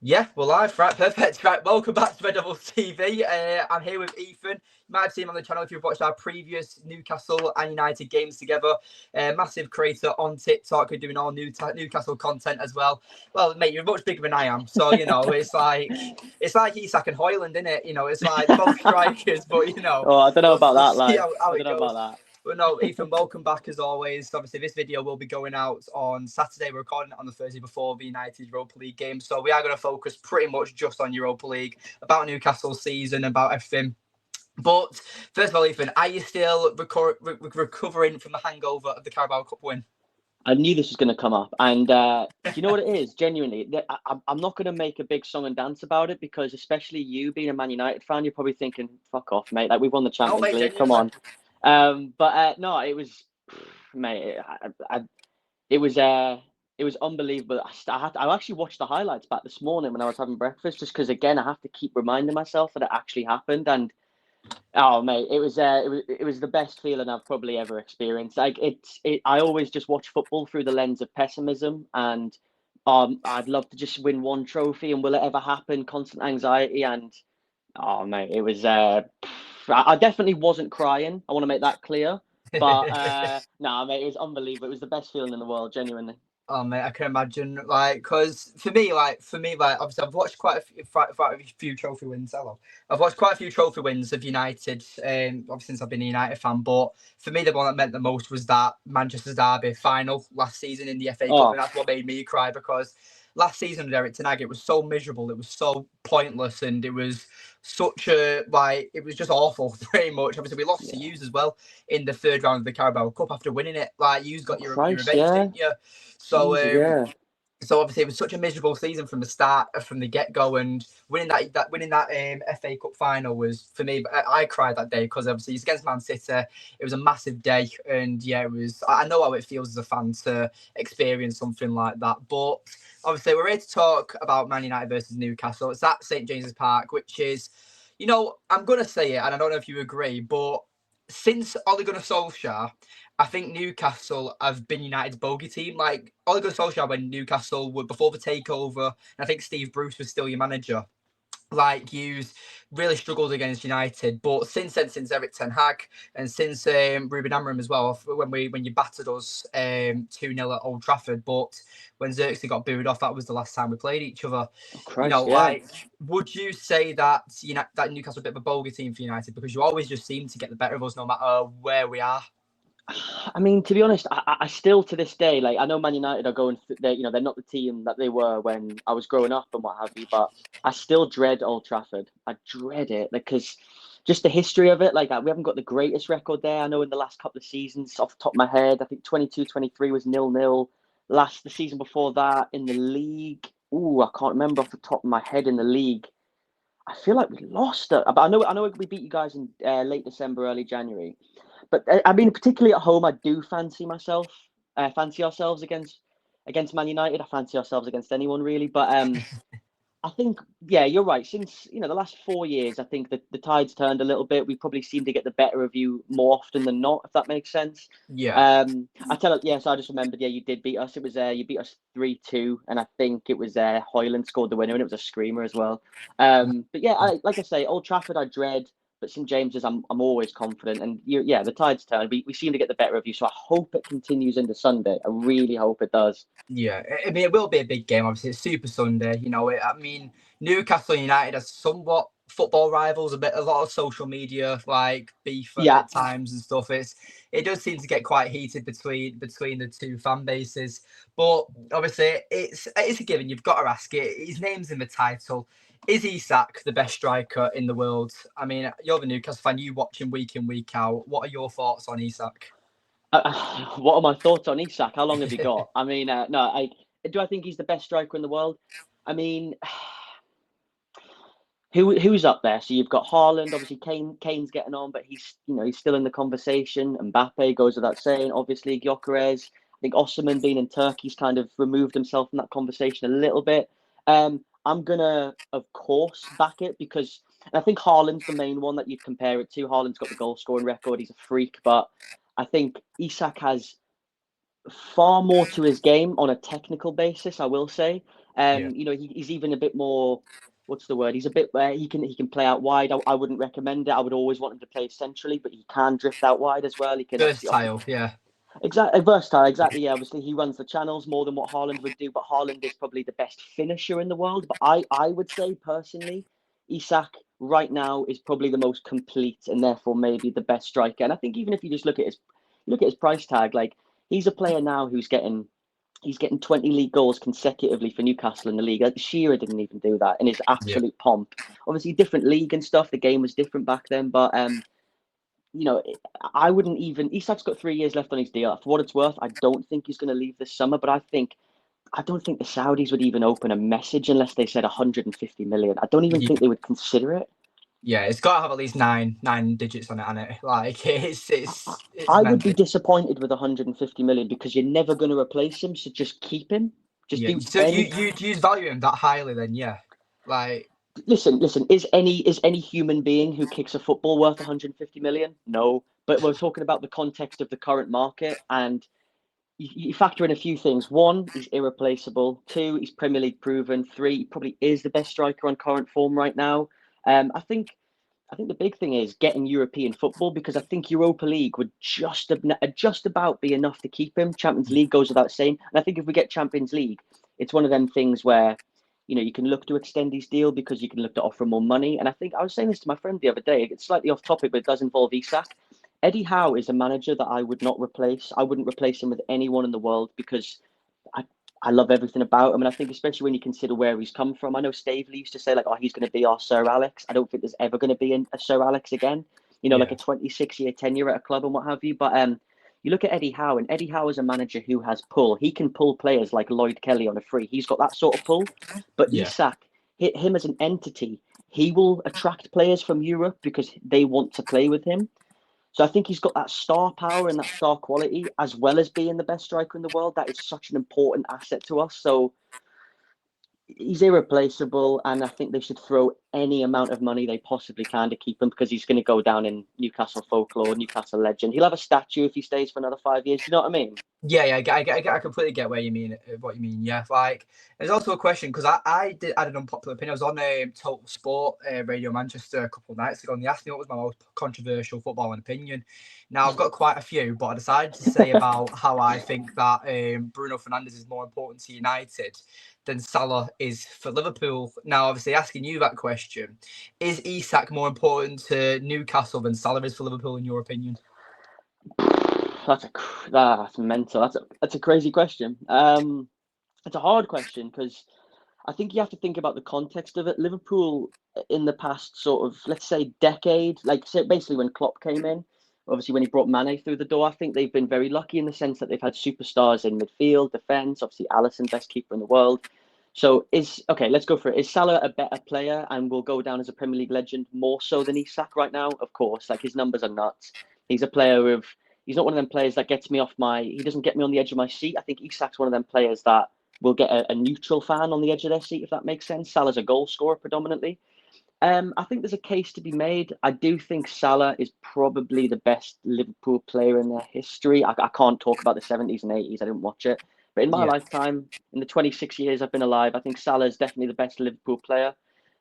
Yeah, we're live. Right, perfect. Right, welcome back to Red Devils TV. I'm here with Ethan. You might have seen him on the channel if you've watched our previous Newcastle and United games together. Massive creator on TikTok, doing all Newcastle content as well. Well, mate, you're much bigger than I am, so it's like Isak and Hoyland, isn't it? It's like they're both strikers, but Oh, I don't know we'll, about we'll that, see lad. how I it don't know goes. about But no, Ethan, welcome back as always. Obviously, this video will be going out on Saturday. We're recording it on the Thursday before the United Europa League game. So we are going to focus pretty much just on Europa League, about Newcastle's season, about everything. But first of all, Ethan, are you still recovering from the hangover of the Carabao Cup win? I knew this was going to come up. And do you know what it is? Genuinely, I'm not going to make a big song and dance about it because, especially you being a Man United fan, you're probably thinking, fuck off, mate. Like, we've won the No, Champions mate, League. Come genuinely. on. But no, it was, mate, it was, it was unbelievable. I actually watched the highlights back this morning when I was having breakfast, just because, again, I have to keep reminding myself that it actually happened. And oh mate, it was the best feeling I've probably ever experienced. Like I always just watch football through the lens of pessimism, and I'd love to just win one trophy, and will it ever happen? Constant anxiety, and oh mate, it was. I definitely wasn't crying. I want to make that clear, but no, mate, it was unbelievable. It was the best feeling in the world, genuinely. Oh mate, I can imagine. Because for me, obviously, I've watched quite a few trophy wins. Hello, I've watched quite a few trophy wins of United. Obviously, since I've been a United fan, but for me, the one that meant the most was that Manchester Derby final last season in the FA Cup, Oh, and that's what made me cry because last season with Eric Ten Hag, it was so miserable, it was so pointless, and it was such a it was just awful. Pretty much, obviously, we lost to yeah. Hughes as well in the third round of the Carabao Cup after winning it. Like, Hughes Oh got your Christ, revenge, yeah. didn't you? So, Jesus, yeah. so obviously it was such a miserable season from the start, from the get go, and winning that FA Cup final was for me. I cried that day because obviously it's against Man City. It was a massive day, and yeah, it was. I know how it feels as a fan to experience something like that. But obviously, we're here to talk about Man United versus Newcastle. It's at St James's Park, which is, I'm gonna say it, and I don't know if you agree, but since Ole Gunnar Solskjaer, I think Newcastle have been United's bogey team. Like, Ole Gunnar Solskjaer, when Newcastle were before the takeover, and I think Steve Bruce was still your manager. Like, you really struggled against United, but since then, since Eric Ten Hag and since Ruben Amorim as well, when you battered us 2-0 at Old Trafford, but when Xerxes got booed off, that was the last time we played each other. Oh Christ, yeah. Like, would you say that that Newcastle a bit of a bogey team for United because you always just seem to get the better of us no matter where we are? I mean, to be honest, I still to this day, like I know Man United are going, they're not the team that they were when I was growing up and what have you, but I still dread Old Trafford. I dread it because just the history of it, like we haven't got the greatest record there. I know in the last couple of seasons, off the top of my head, I think 22-23 was 0-0. The season before that in the league, I can't remember off the top of my head in the league. I feel like we lost it, but I know we beat you guys in late December, early January. But I mean, particularly at home, I do fancy ourselves against Man United. I fancy ourselves against anyone really. But I think, yeah, you're right. Since the last 4 years, I think that the tide's turned a little bit. We probably seem to get the better of you more often than not, if that makes sense. Yeah. So I just remembered. Yeah, you did beat us. It was you beat us 3-2, and I think it was Hoyland scored the winner, and it was a screamer as well. But yeah, like I say, Old Trafford I dread. But St James's, I'm always confident, and yeah, the tide's turned. We seem to get the better of you, so I hope it continues into Sunday. I really hope it does. Yeah, I mean, it will be a big game. Obviously, it's Super Sunday. I mean, Newcastle United are somewhat football rivals. A lot of social media like beef Yeah, at times and stuff. It does seem to get quite heated between the two fan bases. But obviously, it's a given. You've got to ask it. His name's in the title. Is Isak the best striker in the world? I mean, you're the Newcastle fan. You watch him week in, week out. What are your thoughts on Isak? What are my thoughts on Isak? How long have you got? I mean, no, I think he's the best striker in the world. I mean, who's up there? So you've got Haaland, obviously Kane's getting on, but he's still in the conversation. Mbappe goes without saying, obviously Gyökeres. I think Osimhen being in Turkey's kind of removed himself from that conversation a little bit. I'm gonna, of course, back it because I think Haaland's the main one that you'd compare it to. Haaland's got the goal scoring record; he's a freak, but I think Isak has far more to his game on a technical basis, I will say. Yeah. You know, he's even a bit more. What's the word? He's a bit where he can play out wide. I wouldn't recommend it. I would always want him to play centrally, but he can drift out wide as well. He can obviously Versatile, yeah. exactly versatile. Exactly, yeah. Obviously, he runs the channels more than what Haaland would do, but Haaland is probably the best finisher in the world. But I would say personally, Isak right now is probably the most complete and therefore maybe the best striker. And I think even if you just look at his price tag, like he's a player now who's getting. He's getting 20 league goals consecutively for Newcastle in the league. Like, Shearer didn't even do that in his Yeah. absolute pomp. Obviously, different league and stuff. The game was different back then, but you know, I wouldn't even. Isak's got 3 years left on his deal. For what it's worth, I don't think he's going to leave this summer. But I don't think the Saudis would even open a message unless they said 150 million. I don't even think they would consider it. Yeah, it's got to have at least nine digits on it. Like it's I would be disappointed with 150 million because you're never going to replace him. So just keep him. Just do. So you value him that highly, then yeah. Like listen. Is any human being who kicks a football worth 150 million? No. But we're talking about the context of the current market, and you factor in a few things. One, he's irreplaceable. Two, he's Premier League proven. Three, he probably is the best striker on current form right now. I think the big thing is getting European football, because I think Europa League would just about be enough to keep him. Champions League goes without saying. And I think if we get Champions League, it's one of them things where, you know, you can look to extend his deal because you can look to offer more money. And I think I was saying this to my friend the other day. It's slightly off topic, but it does involve Isak. Eddie Howe is a manager that I would not replace. I wouldn't replace him with anyone in the world because I love everything about him. And I think especially when you consider where he's come from. I know Stavely used to say, like, oh, he's going to be our Sir Alex. I don't think there's ever going to be a Sir Alex again. You know, like a 26-year tenure at a club and what have you. But you look at Eddie Howe, and Eddie Howe is a manager who has pull. He can pull players like Lloyd Kelly on a free. He's got that sort of pull. But Isak, him as an entity, he will attract players from Europe because they want to play with him. So I think he's got that star power and that star quality, as well as being the best striker in the world. That is such an important asset to us. So he's irreplaceable, and I think they should throw any amount of money they possibly can to keep him, because he's going to go down in Newcastle folklore, Newcastle legend. He'll have a statue if he stays for another 5 years. Do you know what I mean? Yeah, I completely get what you mean. Yeah, like there's also a question, because I had an unpopular opinion. I was on Total Sport Radio Manchester a couple of nights ago, and they asked me what was my most controversial footballing opinion. Now I've got quite a few, but I decided to say about how I think that Bruno Fernandes is more important to United than Salah is for Liverpool. Now, obviously, asking you that question, is Isak more important to Newcastle than Salah is for Liverpool, in your opinion? That's mental. That's a crazy question. It's a hard question because I think you have to think about the context of it. Liverpool in the past sort of, let's say, decade, like basically when Klopp came in, obviously when he brought Mane through the door, I think they've been very lucky in the sense that they've had superstars in midfield, defence, obviously Alisson, best keeper in the world. So let's go for it. Is Salah a better player and will go down as a Premier League legend more so than Isak right now? Of course, like his numbers are nuts. He's a player he's not one of them players that gets me he doesn't get me on the edge of my seat. I think Isak's one of them players that will get a neutral fan on the edge of their seat, if that makes sense. Salah's a goal scorer predominantly. I think there's a case to be made. I do think Salah is probably the best Liverpool player in their history. I can't talk about the 70s and 80s. I didn't watch it. But in my lifetime, in the 26 years I've been alive, I think Salah is definitely the best Liverpool player.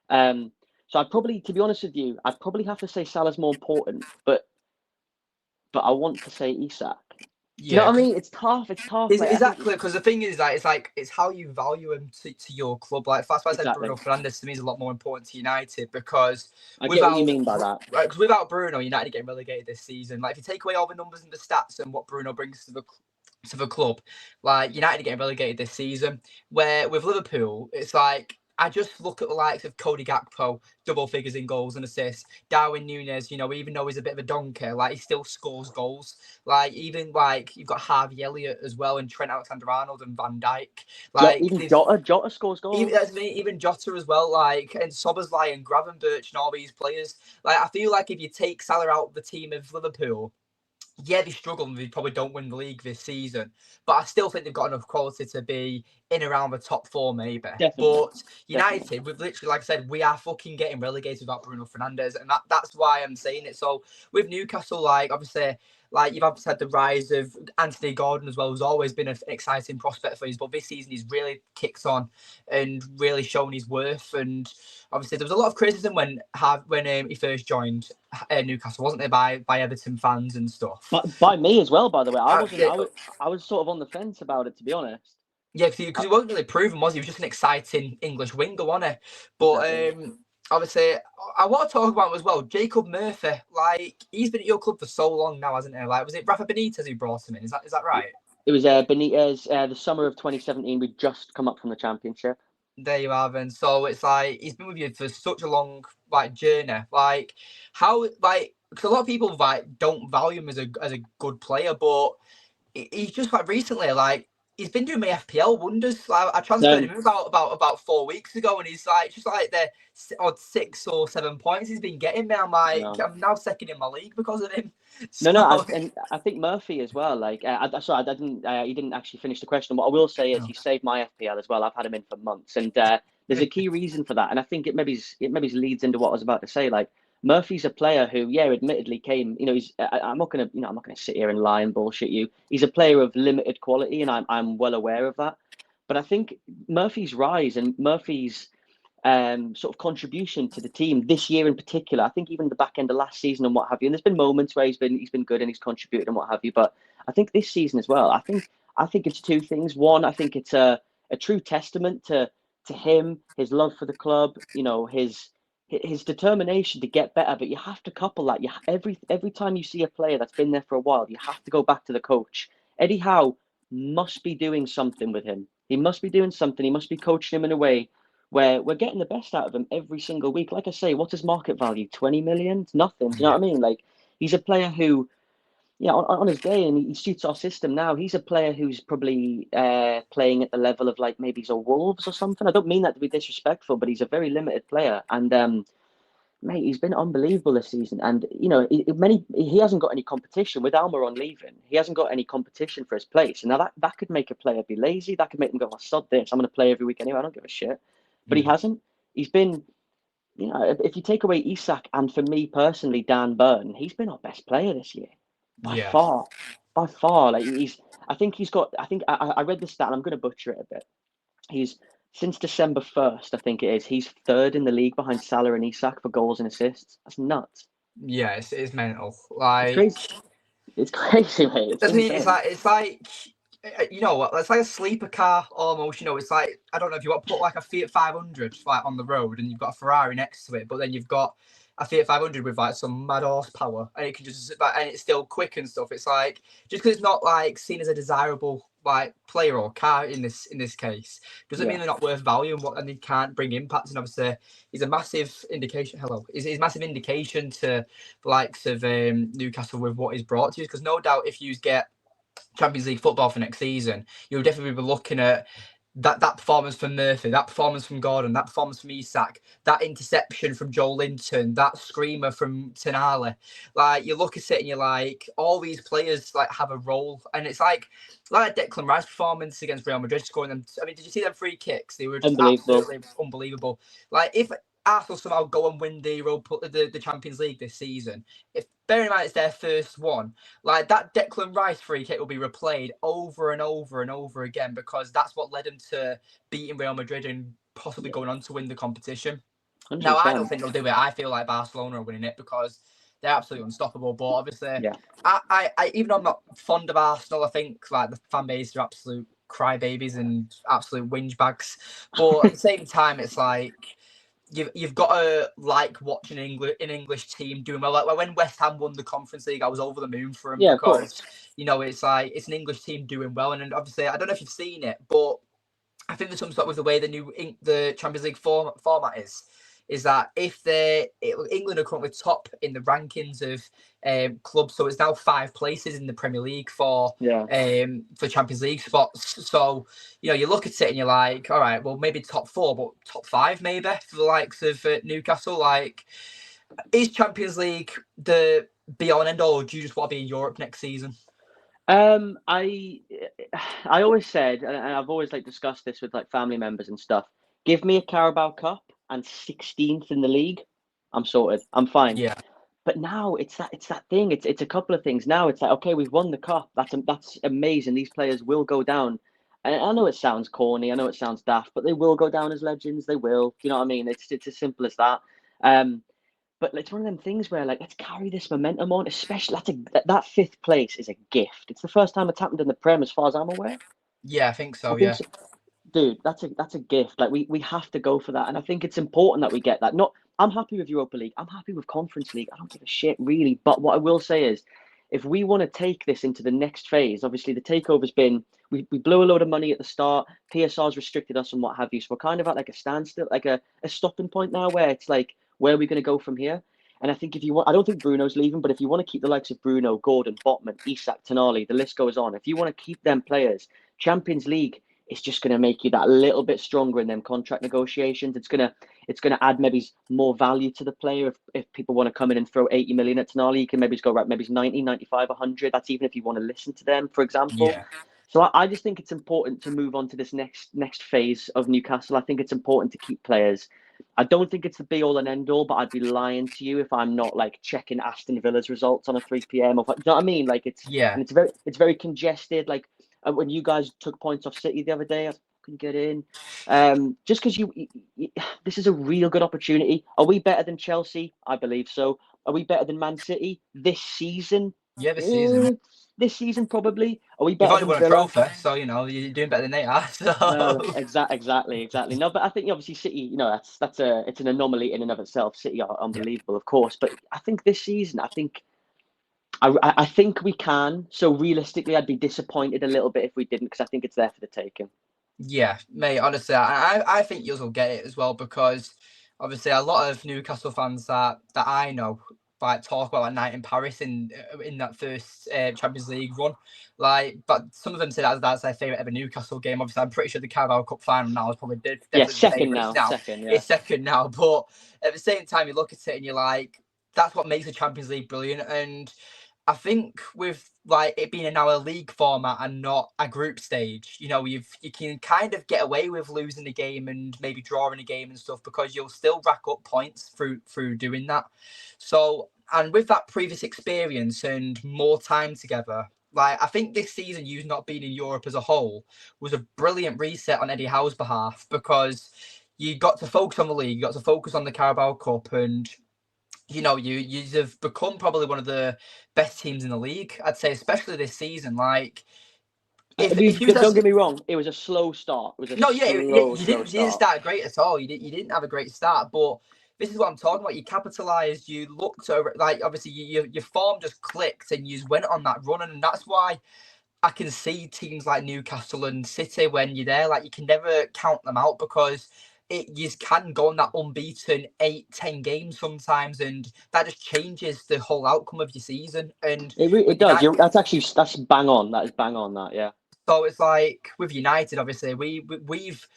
So I'd probably, to be honest with you, I'd probably have to say Salah's more important, but I want to say Isak. You know what I mean? It's tough. Exactly, because the thing is that it's how you value him to your club. Like that's why I said Bruno Fernandes to me is a lot more important to United, because I get what you mean by that. Right, because without Bruno, United getting relegated this season. Like if you take away all the numbers and the stats and what Bruno brings to the club, like United getting relegated this season. Where with Liverpool, it's like I just look at the likes of Cody Gakpo, double figures in goals and assists. Darwin Núñez, even though he's a bit of a donkey, like he still scores goals. Like even like you've got Harvey Elliott as well, and Trent Alexander-Arnold and Van Dijk. Like even Jota scores goals. Even Jota as well. Like and Szoboszlai and Gravenberch and all these players. Like I feel like if you take Salah out of the team of Liverpool, yeah, they struggle and they probably don't win the league this season. But I still think they've got enough quality to be in around the top four, maybe. Definitely. But United, we've literally, like I said, we are fucking getting relegated without Bruno Fernandes. And that's why I'm saying it. So with Newcastle, like, obviously, like you've obviously had the rise of Anthony Gordon as well, who's always been an exciting prospect for us, but this season he's really kicked on and really shown his worth. And obviously there was a lot of criticism when he first joined Newcastle, wasn't there, by Everton fans and stuff. But by me as well, by the way. I was sort of on the fence about it, to be honest. Yeah, because he wasn't really proven, was he? He was just an exciting English winger, wasn't he? But Exactly. Obviously, I want to talk about him as well. Jacob Murphy, like he's been at your club for so long now, hasn't he? Like, was it Rafa Benitez who brought him in? Is that right? It was Benitez. The summer of 2017, we'd just come up from the Championship. There you are, then. So it's like he's been with you for such a long journey. Like how because a lot of people don't value him as a good player, but he's just recently he's been doing my FPL wonders. Like, I transferred him about 4 weeks ago, and he's just the odd 6 or 7 points he's been getting me. I'm I'm now second in my league because of him. So... and I think Murphy as well. Like, sorry, I didn't. He didn't actually finish the question. What I will say is he saved my FPL as well. I've had him in for months, and there's a key reason for that. And I think it maybe leads into what I was about to say. Like, Murphy's a player who, admittedly came. I'm not gonna sit here and lie and bullshit you. He's a player of limited quality, and I'm well aware of that. But I think Murphy's rise and Murphy's sort of contribution to the team this year in particular, I think even the back end of last season and what have you. And there's been moments where he's been good and he's contributed and what have you. But I think this season as well, I think it's two things. One, I think it's a true testament to him, his love for the club, his determination to get better. But you have to couple that. Every time you see a player that's been there for a while, you have to go back to the coach. Eddie Howe must be doing something with him. He must be doing something. He must be coaching him in a way where we're getting the best out of him every single week. Like I say, what's his market value? 20 million? It's nothing. Do you know what I mean? Like, he's a player who, on his day, and he suits our system now. He's a player who's probably playing at the level of maybe he's a Wolves or something. I don't mean that to be disrespectful, but he's a very limited player. And mate, he's been unbelievable this season. And he hasn't got any competition with Almiron leaving. He hasn't got any competition for his place. And now that could make a player be lazy. That could make them go, sod this. I'm going to play every week anyway. I don't give a shit. But he hasn't. He's been, if you take away Isak and, for me personally, Dan Burn, he's been our best player this year by far. Like, I read the stat, and I'm going to butcher it a bit. He's since December 1st, I think it is. He's third in the league behind Salah and Isak for goals and assists. That's nuts. Yeah, it's mental. Like, it's crazy, mate. It's like. You know what? It's like a sleeper car almost. It's like, I don't know if you want to put a Fiat 500 on the road, and you've got a Ferrari next to it, but then you've got a Fiat 500 with some mad horsepower, and it can just and it's still quick and stuff. It's like, just because it's not seen as a desirable player or car in this case, doesn't mean they're not worth value and they can't bring impact. And obviously, he's a massive indication. He's a massive indication to the likes of Newcastle with what he's brought to you. Because no doubt, if you get Champions League football for next season, you'll definitely be looking at that performance from Murphy, that performance from Gordon, that performance from Isak, that interception from Joe Linton, that screamer from Tonali. Like, you look at it and you're like, all these players have a role, and it's like Declan Rice performance against Real Madrid, scoring them. I mean, did you see them free kicks? They were just absolutely unbelievable. Like, if Arsenal somehow go and win the Champions League this season, if bearing in mind it's their first one, that Declan Rice free kick will be replayed over and over and over again, because that's what led them to beating Real Madrid and possibly going on to win the competition. 100%. Now, I don't think they'll do it. I feel like Barcelona are winning it because they're absolutely unstoppable. But obviously, I even though I'm not fond of Arsenal, I think the fan base are absolute crybabies and absolute whinge bags. But at the same time, it's like, You've got to watching an English team doing well. Like when West Ham won the Conference League, I was over the moon for them because it's it's an English team doing well. And obviously, I don't know if you've seen it, but I think there's something with the way the Champions League format is that England are currently top in the rankings of clubs, so it's now 5 places in the Premier League for Champions League spots. So you look at it and you're like, all right, well, maybe top 4, but top 5 maybe for the likes of Newcastle. Like, is Champions League the be all and end all, or do you just want to be in Europe next season? I always said, and I've always discussed this with family members and stuff, give me a Carabao Cup and 16th in the league, I'm sorted. I'm fine. Yeah. But now it's that thing. It's a couple of things. Now it's like, okay, we've won the cup. That's amazing. These players will go down. And I know it sounds corny. I know it sounds daft, but they will go down as legends. They will. You know what I mean? It's as simple as that. Um, but it's one of them things where like let's carry this momentum on. Especially that fifth place is a gift. It's the first time it's happened in the Prem, as far as I'm aware. Yeah, I think I so. think Yeah. so. Dude, that's a gift. Like we have to go for that, and I think it's important that we get that. Not, I'm happy with Europa League. I'm happy with Conference League. I don't give a shit really. But what I will say is, if we want to take this into the next phase, obviously the takeover's been we blew a load of money at the start. PSR's restricted us and what have you. So we're kind of at like a standstill, like a stopping point now, where it's like, where are we going to go from here? And I think if you want, I don't think Bruno's leaving, but if you want to keep the likes of Bruno, Gordon, Botman, Isak, Tonali, the list goes on. If you want to keep them players, Champions League, it's just going to make you that little bit stronger in them contract negotiations. It's gonna add maybe more value to the player. If people want to come in and throw 80 million at Tonali, you can maybe go, right, maybe it's 90, 95, 100. That's even if you want to listen to them, for example. Yeah. So I just think it's important to move on to this next phase of Newcastle. I think it's important to keep players. I don't think it's the be all and end all, but I'd be lying to you if I'm not like checking Aston Villa's results on a 3 p.m. or, you know what I mean? Like Yeah. it's very congested. Like when you guys took points off City the other day, I couldn't get in. Just because this is a real good opportunity. Are we better than Chelsea? I believe so. Are we better than Man City this season? Yeah. This season. Eh, this season probably. Are we You've better only than won a Villa? trophy, so you know you're doing better than they are. No, So exactly. No, but I think obviously City, it's an anomaly in and of itself. City are yeah. unbelievable, of course, but I think this season, I think we can. So realistically, I'd be disappointed a little bit if we didn't, because I think it's there for the taking. Yeah, mate. Honestly, I think you'll get it as well because obviously a lot of Newcastle fans that I know like talk about that night in Paris in that first Champions League run, like. But some of them say that's their favourite ever Newcastle game. Obviously, I'm pretty sure the Carabao Cup final now is probably Yeah, definitely the second favourites now, now. second, yeah. It's second now, but at the same time, you look at it and you're like, that's what makes the Champions League brilliant. And I think with like it being now a league format and not a group stage, you can kind of get away with losing the game and maybe drawing a game and stuff because you'll still rack up points through doing that. So, and with that previous experience and more time together, like I think this season, you not being in Europe as a whole was a brilliant reset on Eddie Howe's behalf because you got to focus on the league, you got to focus on the Carabao Cup, and you've become probably one of the best teams in the league. I'd say, especially this season. Like, if you Don't just get me wrong, it was a slow start. It was a no, yeah, you slow didn't start. start great at all. You didn't have a great start, but this is what I'm talking about. You capitalized. You looked over, like obviously your form just clicked, and you went on that run, and that's why I can see teams like Newcastle and City when you're there. Like you can never count them out because you can go on that unbeaten 8-10 games sometimes, and that just changes the whole outcome of your season. And with It does. United, That's bang on. That is bang on. That, yeah. so it's like with United, obviously we've.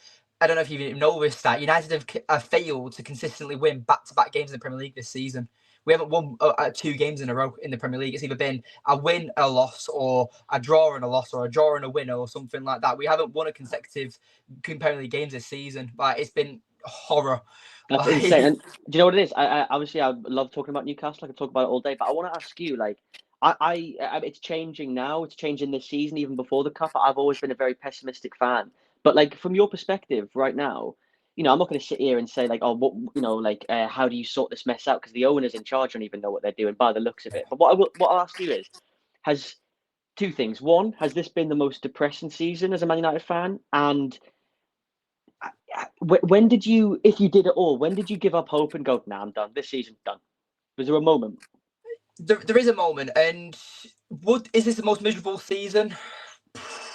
I don't know if you even know this stat. United have failed to consistently win back-to-back games in the Premier League this season. We haven't won 2 games in a row in the Premier League. It's either been a win, a loss, or a draw and a loss, or a draw and a win, or something like that. We haven't won a consecutive Premier League games this season. Like it's been horror. That's insane. And do you know what it is? Obviously I love talking about Newcastle. I could talk about it all day, but I want to ask you, like, it's changing now. It's changing this season, even before the cup. I've always been a very pessimistic fan, but like from your perspective right now, I'm not going to sit here and say like, oh, what, like, how do you sort this mess out? Because the owners in charge don't even know what they're doing by the looks of it. But what I'll ask you is, has two things. One, has this been the most depressing season as a Man United fan? And when did you, if you did at all, when did you give up hope and go, nah, I'm done. This season's done. Was there a moment? There is a moment, and is this the most miserable season?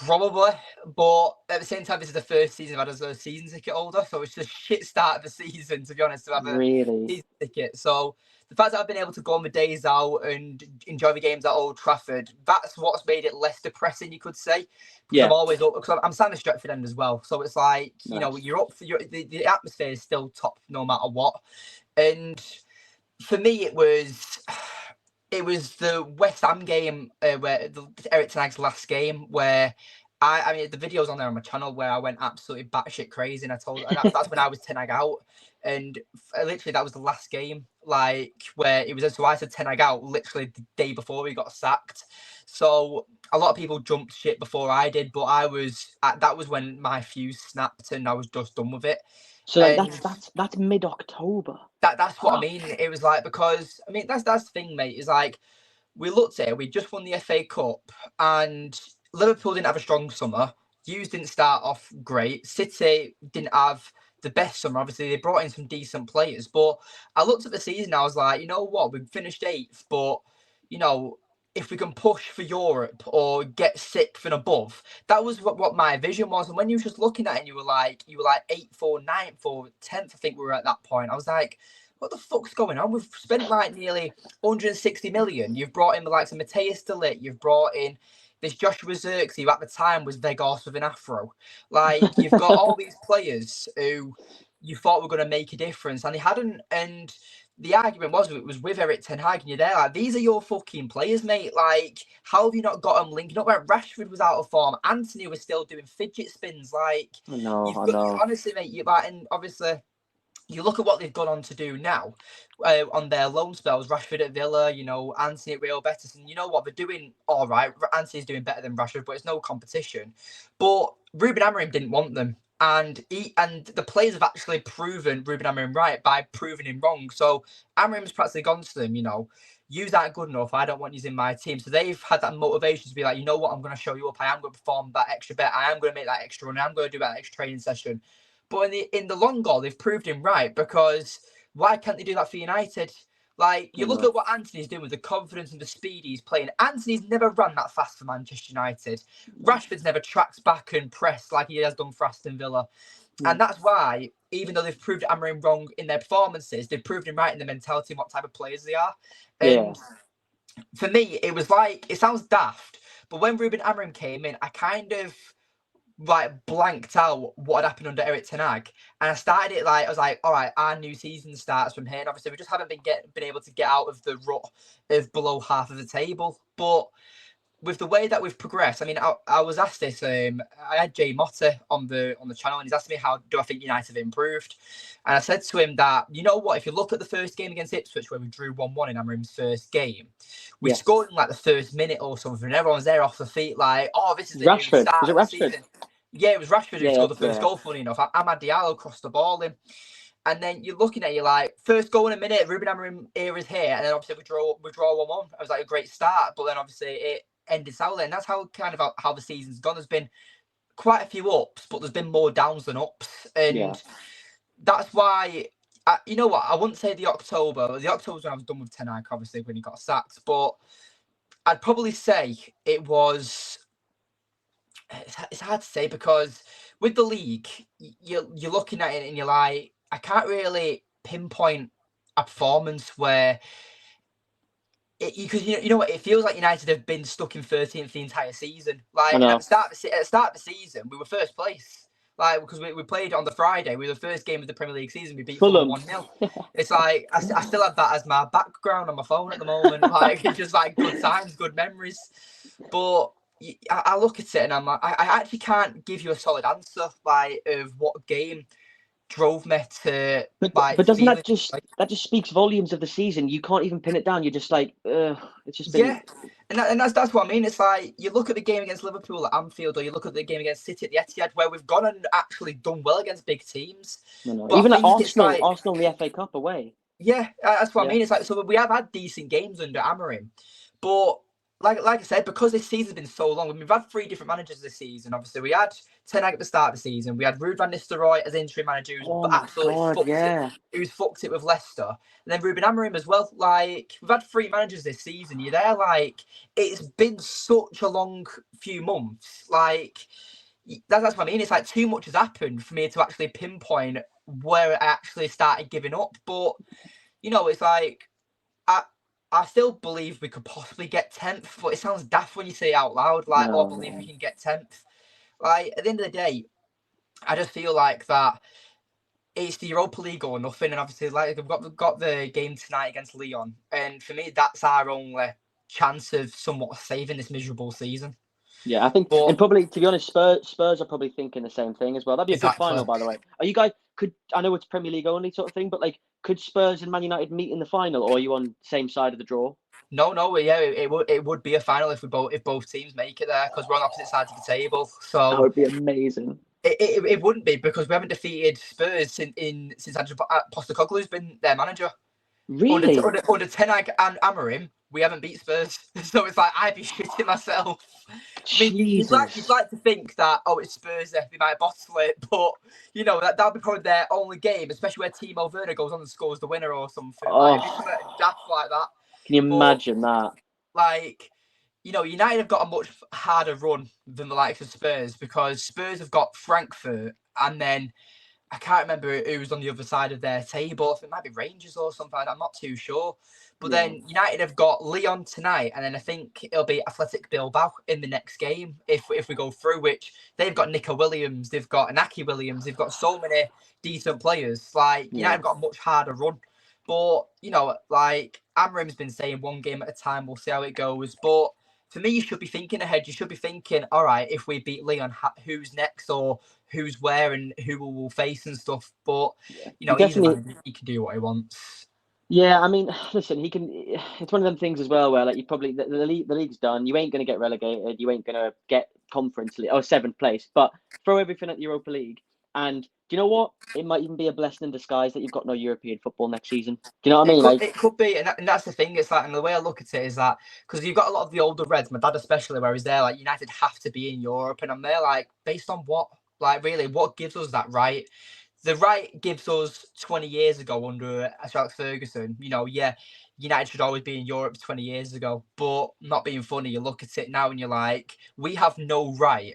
Probably, but at the same time, this is the first season I've had as a season ticket holder, so it's just shit start of the season, to be honest, to have a Really? season ticket. So the fact that I've been able to go on the days out and enjoy the games at Old Trafford, that's what's made it less depressing, you could say. Because Yeah. I'm always up, because I'm signed to Stretford End as well, so it's like Nice. you're up for the atmosphere is still top no matter what, and for me it was the West Ham game where Eric Ten Hag's last game where I mean, the video's on there on my channel where I went absolutely batshit crazy, and that's when I was 10 ag out, and literally that was the last game, like where it was. So I said 10 ag out literally the day before we got sacked. So a lot of people jumped shit before I did, but that was when my fuse snapped and I was just done with it. So like And that's mid-October. that's what I mean. It was like, because I mean that's the thing, mate. Is like, we looked at it. We just won the FA Cup, and Liverpool didn't have a strong summer. Hughes didn't start off great. City didn't have the best summer. Obviously, they brought in some decent players, but I looked at the season. I was like, you know what? We finished 8th, but you know, if we can push for Europe or get 6th and above, that was what my vision was. And when you were just looking at it, and you were like 8th or 9th or 10th, I think we were at that point. I was like, what the fuck's going on? We've spent like nearly 160 million. You've brought in the likes of Mateus De Ligt. You've brought in this Joshua Zirkzee, who at the time was Vegas with an afro. Like, you've got all these players who you thought were going to make a difference, and they hadn't. And the argument was, it was with Erik ten Hag, and you're there like, these are your fucking players, mate. Like, how have you not got them linking up? Where Rashford was out of form, Anthony was still doing fidget spins. Like, I know. Honestly, mate, and obviously, you look at what they've gone on to do now on their loan spells. Rashford at Villa, you know, Anthony at Real Betis, and you know what, they're doing all right. Anthony's doing better than Rashford, but it's no competition. But Ruben Amorim didn't want them, and the players have actually proven Ruben Amorim right by proving him wrong. So Amorim's practically gone to them, you know, you aren't good enough. I don't want you in my team. So they've had that motivation to be like, you know what, I'm going to show you up. I am going to perform that extra bet. I am going to make that extra run. I'm going to do that extra training session. But in the long goal, they've proved him right, because why can't they do that for United? Like, you look at what Anthony's doing with the confidence and the speed he's playing. Anthony's never ran that fast for Manchester United. Rashford's never tracked back and pressed like he has done for Aston Villa. And that's why, even though they've proved Amorim wrong in their performances, they've proved him right in the mentality and what type of players they are. And for me, it was like, it sounds daft, but when Ruben Amorim came in, I kind of like blanked out what had happened under Erik ten Hag, and I started it like, I was like, all right, our new season starts from here. And obviously, we just haven't been able to get out of the rut of below half of the table. But with the way that we've progressed, I mean, I was asked this. I had Jay Motta on the channel, and he's asked me, how do I think United have improved? And I said to him that, you know what, if you look at the first game against Ipswich, where we drew 1-1 in Amorim's first game, we scored in like the first minute or something, and everyone's there off the feet like, oh, this is the Rashford. new start Was it of the Rashford? season. Yeah, it was Rashford who scored the first goal, funny enough. Amad Diallo crossed the ball in. And then you're looking at it, you're like, first goal in a minute, Ruben Amorim era is here. And then obviously we draw 1-1. It was like a great start. But then obviously it ended sourly. And that's how how the season's gone. There's been quite a few ups, but there's been more downs than ups. And that's why, you know what, I wouldn't say the October. The October's when I was done with ten Hag, obviously, when he got sacked. But I'd probably say it was... It's hard to say, because with the league, you're looking at it and you're like, I can't really pinpoint a performance where, because you know what, it feels like United have been stuck in 13th the entire season. Like, at the start of the season, we were first place. Like, because we played on the Friday, we were the first game of the Premier League season. We beat Fulham 1-0. It's like I still have that as my background on my phone at the moment. Like, it's just like good times, good memories. But I look at it and I'm like, I actually can't give you a solid answer like of what game drove me to. But doesn't that just speaks volumes of the season? You can't even pin it down. You're just like, it's just been... and that's what I mean. It's like, you look at the game against Liverpool at Anfield, or you look at the game against City at the Etihad, where we've gone and actually done well against big teams. Even at Arsenal, Arsenal in the FA Cup away. Yeah, that's what I mean. It's like, so we have had decent games under Amorim, but like I said, because this season's been so long, we've had 3 different managers this season. Obviously, we had ten Hag at the start of the season. We had Ruud van Nistelrooy as interim manager, who's fucked it with Leicester, and then Ruben Amorim as well. Like, we've had 3 managers this season. You're there, like, it's been such a long few months. Like, that's what I mean. It's like too much has happened for me to actually pinpoint where I actually started giving up. But you know, it's like, I still believe we could possibly get 10th, but it sounds daft when you say it out loud. Like, I believe we can get 10th. Like, at the end of the day, I just feel like that it's the Europa League or nothing. And obviously, like, we've got the game tonight against Lyon. And for me, that's our only chance of somewhat saving this miserable season. Yeah, I think, But and probably to be honest, Spurs are probably thinking the same thing as well. That'd be a good exactly. final, by the way. Are you guys I know it's Premier League only sort of thing, but like, could Spurs and Man United meet in the final, or are you on same side of the draw? No, yeah, it would be a final if both teams make it there, because we're on opposite sides of the table. That So would be amazing. it wouldn't be, because we haven't defeated Spurs since Andrew Postecoglou's been their manager. Really? Under Ten Hag and Amorim, we haven't beat Spurs. So it's like, I'd be shitting myself. I mean, you'd like Jesus. to think that, oh, it's Spurs, they might bottle it, but that'll be probably their only game, especially where Timo Werner goes on and scores the winner or something. Like, it'd be Oh, something daft like that. can you But imagine that? like, United have got a much harder run than the likes of Spurs, because Spurs have got Frankfurt, and then I can't remember who was on the other side of their table. I think it might be Rangers or something. I'm not too sure. But then United have got Lyon tonight, and then I think it'll be Athletic Bilbao in the next game if we go through, which they've got Nico Williams, they've got Inaki Williams, they've got so many decent players. Like, United have got a much harder run. But, like Amram's been saying, one game at a time, we'll see how it goes. But for me, you should be thinking ahead. You should be thinking, all right, if we beat Lyon, who's next, or who's where, and who we'll face and stuff. But, he's a man, he can do what he wants. Yeah, I mean, listen, he can. It's one of them things as well where, like, you probably the league's done. You ain't going to get relegated. You ain't going to get Conference League or seventh place. But throw everything at the Europa League, and do you know what? It might even be a blessing in disguise that you've got no European football next season. Do you know what I mean? It could be, and that's the thing. It's like, and the way I look at it is that, because you've got a lot of the older Reds, my dad especially, where he's there, like, United have to be in Europe, and I'm there like, based on what? Like, really, what gives us that right? The right gives us 20 years ago under Sir Alex Ferguson. United should always be in Europe 20 years ago. But not being funny, you look at it now and you're like, we have no right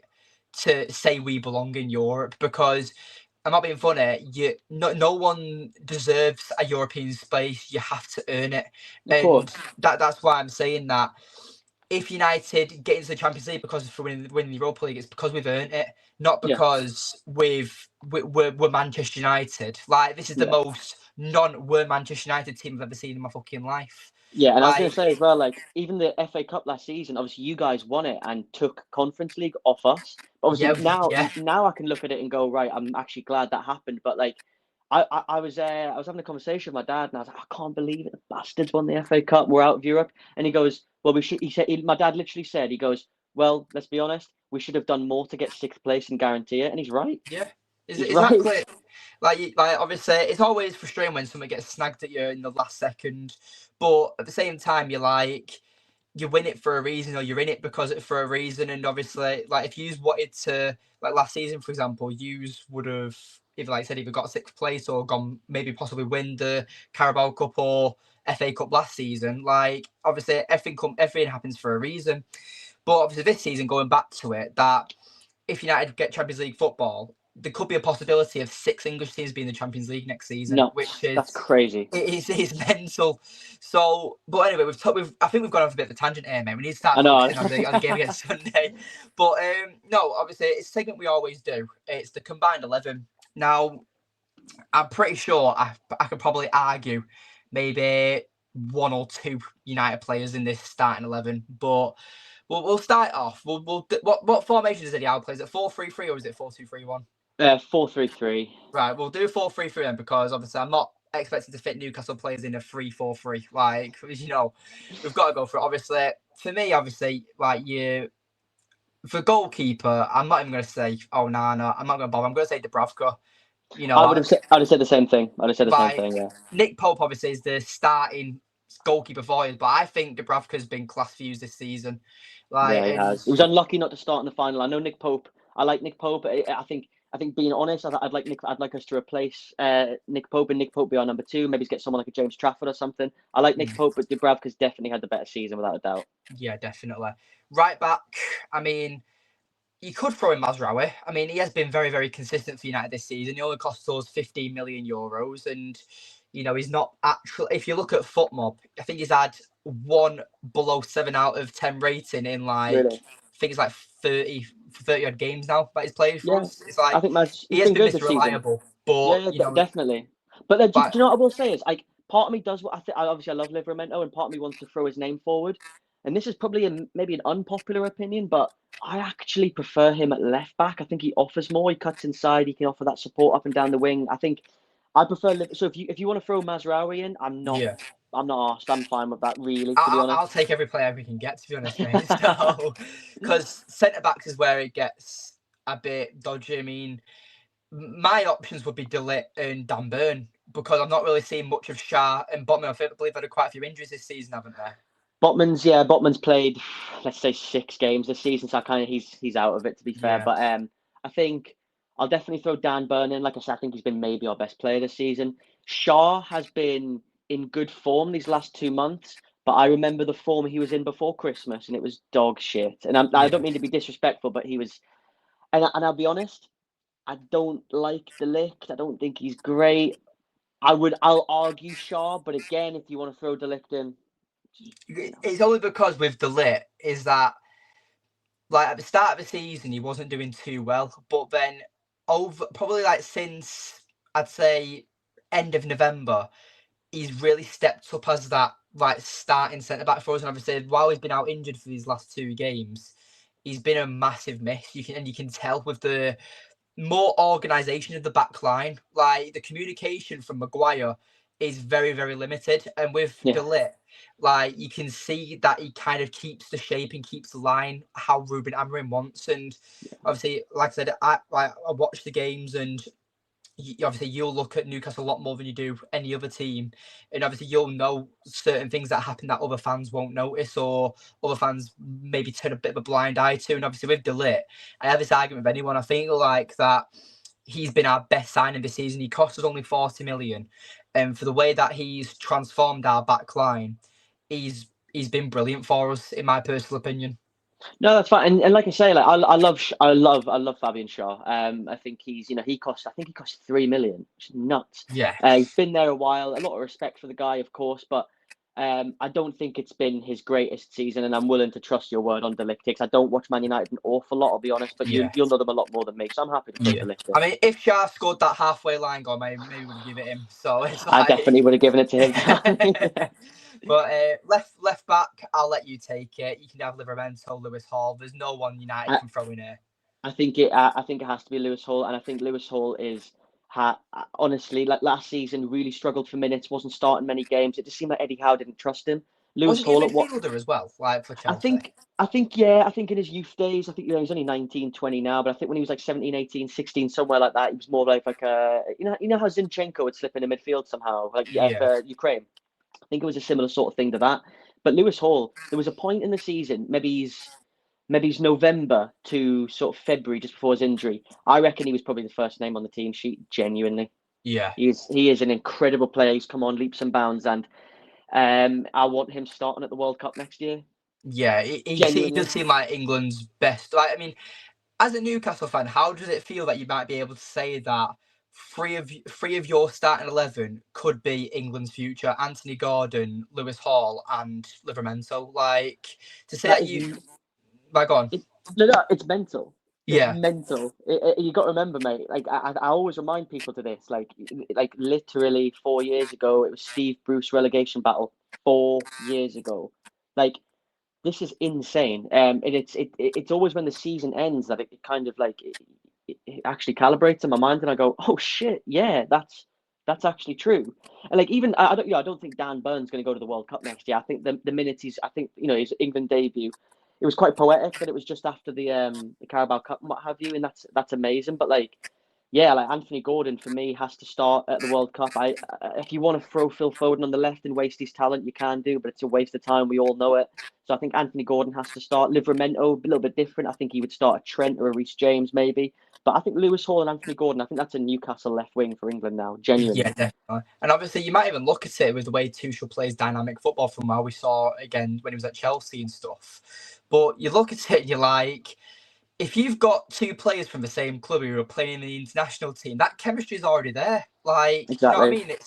to say we belong in Europe, because I'm not being funny. No one deserves a European space. You have to earn it, and that's why I'm saying that. If United get into the Champions League because of winning the Europa League, it's because we've earned it, not because we're Manchester United. Like, this is the most we're Manchester United team I've ever seen in my fucking life. Yeah, and I was going to say as well, like, even the FA Cup last season, obviously you guys won it and took Conference League off us. But obviously now I can look at it and go, right, I'm actually glad that happened. But like, I was having a conversation with my dad, and I was like, I can't believe it, the bastards won the FA Cup. We're out of Europe, and he goes, well, we should. He said, my dad literally said, he goes, well, let's be honest, we should have done more to get sixth place and guarantee it, and he's right. Yeah, exactly. Like obviously, it's always frustrating when someone gets snagged at you in the last second, but at the same time, you're like, you win it for a reason, or you're in it for a reason. And obviously, like, if you wanted to, like last season, for example, you would have either got sixth place or gone, maybe possibly win the Carabao Cup or FA Cup last season. Like, obviously, everything happens for a reason. But obviously, this season, going back to it, that if United get Champions League football, there could be a possibility of 6 English teams being in the Champions League next season, that's crazy. It's mental. So, but anyway, I think we've gone off a bit of a tangent here, man. We need to start focusing on the game against Sunday. But no, obviously, it's a segment we always do. It's the combined 11. Now, I'm pretty sure I could probably argue maybe 1 or 2 United players in this starting 11, but we'll start off. What formation is it? How plays it? 4-3-3 or is it 4-2-3-1? 4-3-3. Right, we'll do 4-3-3 then, because obviously I'm not expecting to fit Newcastle players in a 3-4-3. Like, we've got to go for it. Obviously, for me, like, for goalkeeper, I'm not even going to say, I'm not going to bother. I'm going to say Dubravka. I would have said the same thing. Yeah. Nick Pope obviously is the starting goalkeeper for you, but I think Dubravka's been class views this season. Like, he has. He was unlucky not to start in the final. I know Nick Pope. I like Nick Pope. I think being honest, I'd like us to replace Nick Pope, and Nick Pope be our number 2. Maybe get someone like a James Trafford or something. I like Nick Pope, but Dubravka's definitely had the better season without a doubt. Yeah, definitely. Right back, I mean, you could throw in Mazraoui. I mean, he has been very, very consistent for United this season. He only cost us 15 million euros, and he's not actually. If you look at FootMob, I think he's had 1 below 7 out of 10 rating in really? I think it's like 30 odd games now that he's played for us. It's like, I think he has been Mr. But definitely. But do you know what I will say is, like, part of me does what I think. Obviously, I love Livramento, and part of me wants to throw his name forward. and this is probably maybe an unpopular opinion, but I actually prefer him at left back. I think he offers more. He cuts inside. He can offer that support up and down the wing. I think I prefer. So if you want to throw Mazraoui in, I'm not asked. I'm fine with that, really, to be honest. I'll take every player we can get, to be honest, mate. So, because centre backs is where it gets a bit dodgy. I mean, my options would be De Ligt and Dan Burn, because I'm not really seeing much of Shah and Botman. I believe they've had quite a few injuries this season, haven't they? Botman's played, let's say, 6 games this season, so he's out of it, to be fair. Yeah. But I think I'll definitely throw Dan Burn in. Like I said, I think he's been maybe our best player this season. Shah has been in good form these last 2 months, but I remember the form he was in before Christmas, and it was dog shit. And I don't mean to be disrespectful, but he was. And I'll be honest, I don't like De Ligt. I don't think he's great. I'll argue Shah, but again, if you want to throw De Ligt in. It's only because with De Ligt is that, like, at the start of the season he wasn't doing too well, but then over probably like since I'd say end of November, he's really stepped up as that like starting centre back for us. And obviously, while he's been out injured for these last 2 games, he's been a massive miss. You can tell with the more organisation of the back line, like the communication from Maguire is very, very limited. And with De Ligt, like you can see that he kind of keeps the shape and keeps the line how Ruben Amorim wants. And obviously, like I said, I watch the games, and obviously you'll look at Newcastle a lot more than you do any other team, and obviously you'll know certain things that happen that other fans won't notice, or other fans maybe turn a bit of a blind eye to. And obviously with De Ligt, I have this argument with anyone. I think like that he's been our best signing this season. He cost us only 40 million, and for the way that he's transformed our back line, he's been brilliant for us, in my personal opinion. No, that's fine. And like I say, like I love Fabian Shaw. I think he cost 3 million, which is nuts. Yeah. He's been there a while. A lot of respect for the guy, of course, but I don't think it's been his greatest season, and I'm willing to trust your word on De Ligt, because I don't watch Man United an awful lot, I'll be honest, but you'll know them a lot more than me, so I'm happy to put De Ligt in. I mean, if Shah scored that halfway line goal, maybe we would give it him. So it's like... I definitely would have given it to him. But left back, I'll let you take it. You can have Livramento, Lewis Hall. There's no one United can throw in here. I think it has to be Lewis Hall, and I think Lewis Hall honestly, like last season, really struggled for minutes, wasn't starting many games. It just seemed like Eddie Howe didn't trust him. Lewis Hall, a midfielder as well, like for Chelsea. I think in his youth days, I think he's only 19, 20 now, but I think when he was like 17, 18, 16, somewhere like that, he was more like a you know how Zinchenko would slip in the midfield somehow, like for Ukraine. I think it was a similar sort of thing to that. But Lewis Hall, there was a point in the season, maybe he's November to sort of February, just before his injury. I reckon he was probably the first name on the team sheet, genuinely. Yeah. He is an incredible player. He's come on leaps and bounds, and I want him starting at the World Cup next year. Yeah, he does seem like England's best. Like, I mean, as a Newcastle fan, how does it feel that you might be able to say that three of your starting 11 could be England's future? Anthony Gordon, Lewis Hall, and Livramento. Like, to say that you... Like, go on. It's mental. Yeah. It's mental. You got to remember, mate. Like I always remind people to this. Like literally 4 years ago, it was Steve Bruce relegation battle. 4 years ago, like this is insane. And it's always when the season ends that it kind of like it actually calibrates in my mind, and I go, oh shit, yeah, that's actually true. And like even I don't think Dan Burn's going to go to the World Cup next year. I think the minute his his England debut. It was quite poetic that it was just after the Carabao Cup and what have you, and that's amazing. But like Anthony Gordon for me has to start at the World Cup. If you want to throw Phil Foden on the left and waste his talent, you can do, but it's a waste of time. We all know it. So I think Anthony Gordon has to start. Livramento, a little bit different. I think he would start a Trent or a Reece James maybe. But I think Lewis Hall and Anthony Gordon, I think that's a Newcastle left wing for England now, genuinely. Yeah, definitely. And obviously, you might even look at it with the way Tuchel plays dynamic football from how we saw again when he was at Chelsea and stuff. But you look at it and you're like, if you've got 2 players from the same club who are playing in the international team, that chemistry is already there. Like, exactly. You know what I mean?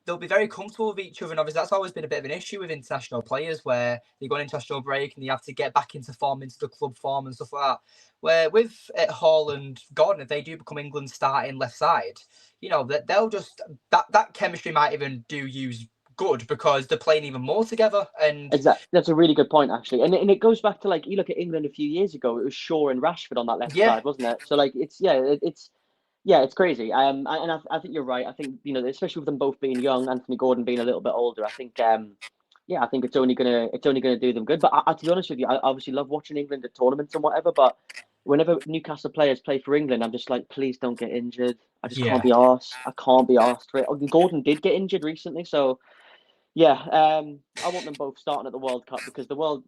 They'll be very comfortable with each other. And obviously, that's always been a bit of an issue with international players, where they go on international break and they have to get back into form, into the club form and stuff like that. Where with Hall and Gordon, if they do become England's starting left side, they'll just that chemistry might even do use good because they're playing even more together. And Exactly. That's a really good point, actually. And it goes back to, like, you look at England a few years ago, it was Shaw and Rashford on that left yeah, side, wasn't it? So, like, it's crazy. I think you're right. I think, especially with them both being young, Anthony Gordon being a little bit older, I think, I think it's only gonna do them good. But to be honest with you, I obviously love watching England at tournaments and whatever. But whenever Newcastle players play for England, I'm just like, please don't get injured. I just can't yeah, be arsed. I can't be arsed for it. Gordon did get injured recently, so yeah, I want them both starting at the World Cup because the world.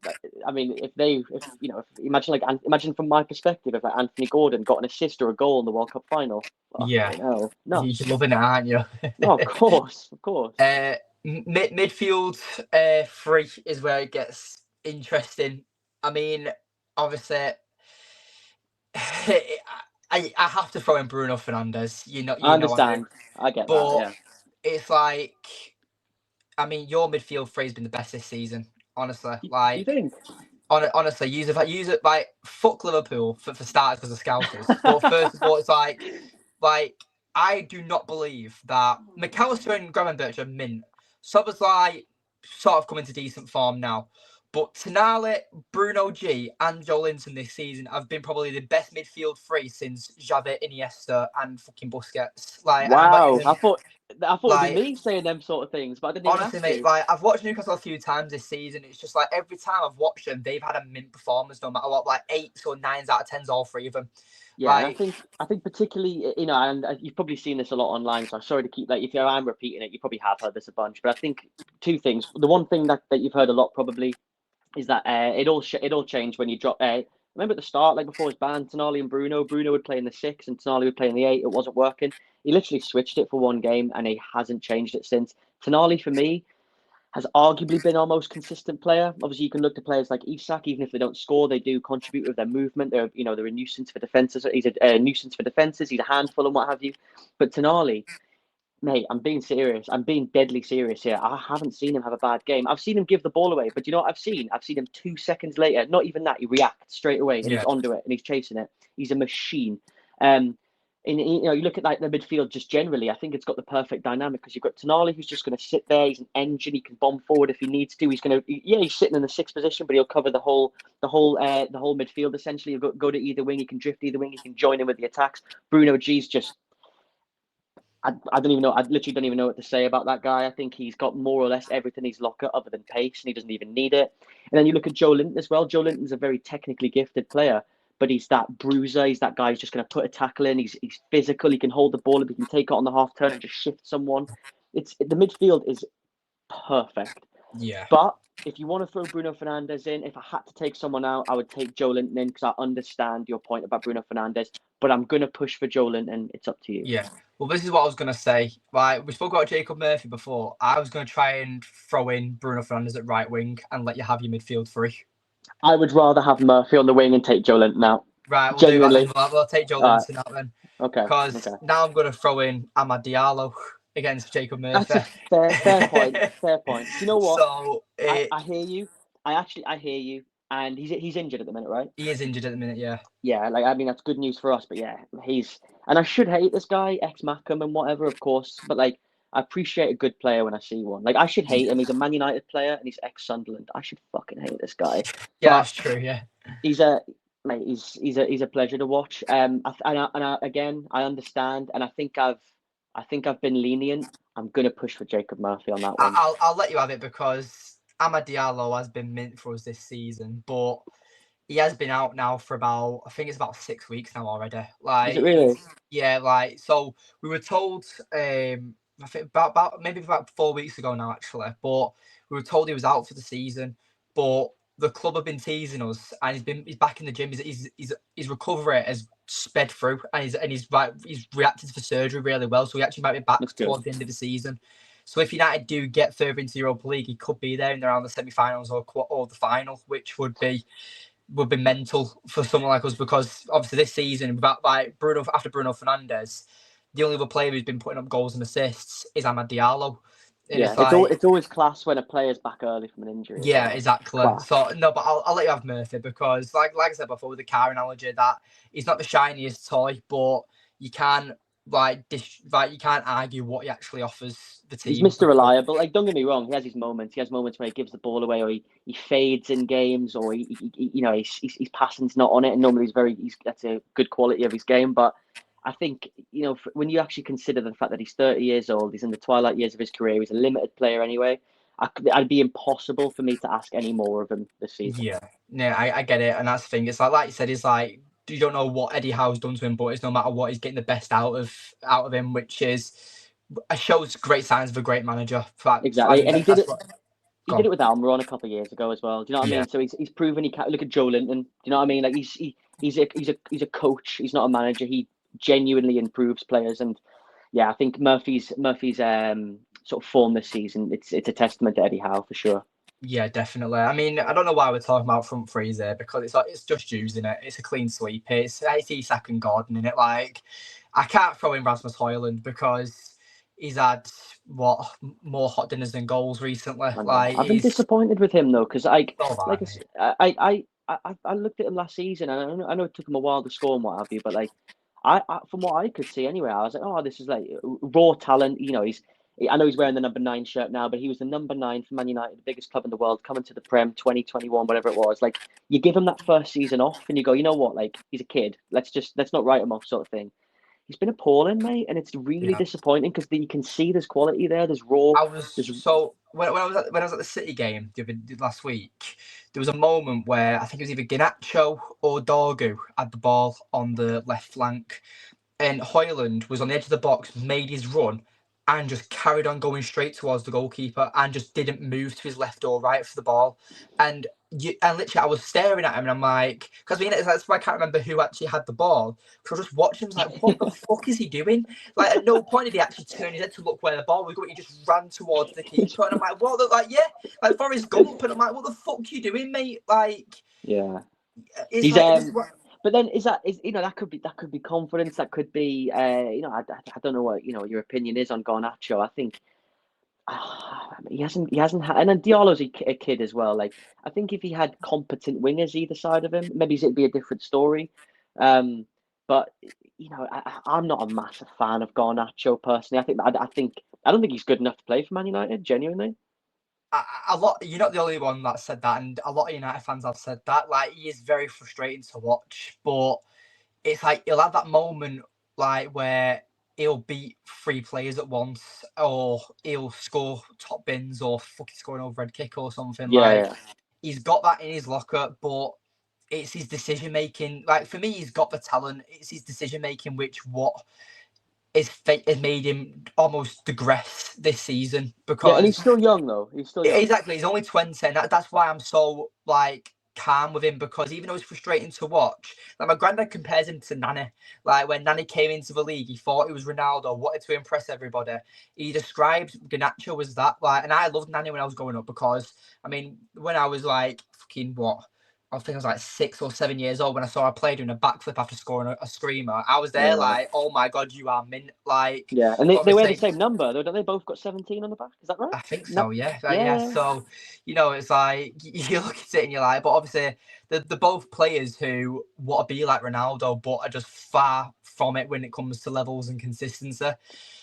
I mean, imagine from my perspective, if like Anthony Gordon got an assist or a goal in the World Cup final. yeah. Fucking hell, You're nuts. loving it, aren't you? No, of course, of course. Midfield three is where it gets interesting. I mean, obviously, I have to throw in Bruno Fernandes. I understand. I get that. But Yeah. it's like, I mean, your midfield three has been the best this season. Honestly, Do you like, think? honestly, use it like fuck Liverpool for starters because of scousers. But first of all, it's like I do not believe that McAllister and Gravenberch are mint. Szoboszlai sort of come into decent form now. But Tonali, Bruno G, and Joelinton this season have been probably the best midfield three since Xavi, Iniesta, and fucking Busquets. Like, and I'm not Wow, even, I thought it would be like, me saying them sort of things, but I didn't even honestly, ask mate, you. like, I've watched Newcastle a few times this season. It's just like every time I've watched them, they've had a mint performance, no matter what, like 8s or 9s out of 10s, all three of them. Yeah, and I think particularly, and you've probably seen this a lot online. So I'm sorry to keep, like, if I'm repeating it, you probably have heard this a bunch. But I think two things. The one thing that you've heard a lot probably is that it all changed when you drop. Remember at the start, like before his ban, Tonali and Bruno would play in the 6 and Tonali would play in the 8. It wasn't working. He literally switched it for one game and he hasn't changed it since. Tonali for me has arguably been our most consistent player. Obviously, you can look to players like Isak, even if they don't score, they do contribute with their movement. They're a nuisance for defenses. He's a nuisance for defenses. He's a handful and what have you. But Tonali, mate, I'm being serious. I'm being deadly serious here. I haven't seen him have a bad game. I've seen him give the ball away, but you know what I've seen? I've seen him 2 seconds later. Not even that. He reacts straight away and he's onto it and he's chasing it. He's a machine. And you look at like the midfield just generally. I think it's got the perfect dynamic because you've got Tonali who's just going to sit there. He's an engine. He can bomb forward if he needs to. He's sitting in the 6th position, but he'll cover the whole midfield essentially. He'll go to either wing. He can drift either wing. He can join in with the attacks. Bruno G's just. I don't even know. I literally don't even know what to say about that guy. I think he's got more or less everything in his locker other than pace, and he doesn't even need it. And then you look at Joelinton as well. Joelinton's a very technically gifted player, but he's that bruiser. He's that guy who's just going to put a tackle in. He's physical. He can hold the ball. He can take it on the half turn and just shift someone. The midfield is perfect. Yeah. But if you want to throw Bruno Fernandes in, if I had to take someone out, I would take Joelinton in because I understand your point about Bruno Fernandes. But I'm going to push for Joelinton. It's up to you. Yeah. Well, this is what I was going to say. Like, we spoke about Jacob Murphy before. I was going to try and throw in Bruno Fernandes at right wing and let you have your midfield three. I would rather have Murphy on the wing and take Joelinton out. Right, we'll Genuinely. do that. We'll take Joelinton out then. Okay. Because now I'm going to throw in Amad Diallo against Jacob Murphy. That's a fair point. Fair point. Do you know what? So I hear you. I hear you. And he's injured at the minute, right? He is injured at the minute, yeah. Yeah, like, I mean, that's good news for us. But yeah, and I should hate this guy, ex-Mackham and whatever, of course. But like, I appreciate a good player when I see one. Like, I should hate him. He's a Man United player and he's ex-Sunderland. I should fucking hate this guy. Yeah, that's true. Yeah, he's a pleasure to watch. Again, I understand, and I think I've been lenient. I'm gonna push for Jacob Murphy on that one. I'll let you have it because Amad Diallo has been mint for us this season, but he has been out now for I think it's about 6 weeks now already. Like, is it really? Yeah, like, so we were told, I think about 4 weeks ago now, actually, but we were told he was out for the season, but the club have been teasing us, and he's back in the gym. His recovery has sped through, and he's reacted for surgery really well, so he actually might be back towards the end of the season. So if United do get further into the Europa League, he could be there in around the semi-finals or the final, which would be mental for someone like us, because obviously this season, after Bruno Fernandes, the only other player who's been putting up goals and assists is Amad Diallo. And yeah, it's always class when a player's back early from an injury. Yeah, exactly. Class. So no, but I'll let you have Murphy because, like I said before with the car analogy, that he's not the shiniest toy, but you can like you can't argue what he actually offers the team. He's Mr. Reliable. Like, don't get me wrong, he has his moments. He has moments where he gives the ball away, or he fades in games, or his passing's not on it. And normally that's a good quality of his game. But I think when you actually consider the fact that he's 30 years old, he's in the twilight years of his career. He's a limited player anyway. I'd be impossible for me to ask any more of him this season. Yeah, no, I get it, and that's the thing. It's like you said, it's like you don't know what Eddie Howe's done to him, but it's no matter what, he's getting the best out of him, which shows great signs of a great manager. Exactly, and he did it. He did it with Almiron a couple of years ago as well. Do you know what I mean? So he's proven he can. Look at Joe Linton. Do you know what I mean? Like he's a coach. He's not a manager. He genuinely improves players, and yeah, I think Murphy's sort of form this season. It's a testament to Eddie Howe for sure. Yeah, definitely. I mean, I don't know why we're talking about front threes there, because it's just using it. It's a clean sweep. It's Isak and Gordon in it. Like, I can't throw in Rasmus Højlund because he's had more hot dinners than goals recently. Like, I've been disappointed with him though, because I looked at him last season, and I know it took him a while to score and what have you, but like I from what I could see anyway, I was like, oh, this is like raw talent. I know he's wearing the number 9 shirt now, but he was the number 9 for Man United, the biggest club in the world, coming to the Prem 2021, whatever it was. Like, you give him that first season off and you go, you know what, like, he's a kid. Let's not write him off, sort of thing. He's been appalling, mate, and it's really disappointing because you can see there's quality there. There's raw. When I was at the City game last week, there was a moment where I think it was either Garnacho or Dorgu had the ball on the left flank, and Højlund was on the edge of the box, made his run, and just carried on going straight towards the goalkeeper and just didn't move to his left or right for the ball. And literally, I was staring at him and I'm like, because that's why I can't remember who actually had the ball. Because I was just watching him, like, what the fuck is he doing? Like, at no point did he actually turn his head to look where the ball was going. He just ran towards the keeper. And I'm like, what? Like, yeah, like Forrest Gump. And I'm like, what the fuck are you doing, mate? Like, yeah. But then that could be confidence. That could be I don't know what your opinion is on Garnacho. I think he hasn't had, and then Diallo's a kid as well. Like, I think if he had competent wingers either side of him, maybe it'd be a different story. But I'm not a massive fan of Garnacho personally. I don't think he's good enough to play for Man United. Genuinely. You're not the only one that said that, and a lot of United fans have said that. Like, he is very frustrating to watch, but it's like he'll have that moment like where he'll beat 3 players at once, or he'll score top bins, or fucking score an overhead kick or something. He's got that in his locker, but it's his decision making. Like, for me, he's got the talent. It's his decision making which has made him almost digress this season, because and he's still young though. He's still young. Exactly. He's only 20, and that's why I'm so like calm with him, because even though it's frustrating to watch, like, my granddad compares him to Nani. Like, when Nani came into the league, he thought he was Ronaldo, wanted to impress everybody. He described Garnacho as that. Like, and I loved Nani when I was growing up, because I mean, when I was like I think I was like 6 or 7 years old when I saw a player doing a backflip after scoring a screamer. I was there like, oh my God, you are mint. Like, and they wear the same number, though, don't they? Both got 17 on the back. Is that right? I think so, yeah. So, it's like, you look at it and you're like, but obviously they're both players who want to be like Ronaldo, but are just far from it when it comes to levels and consistency.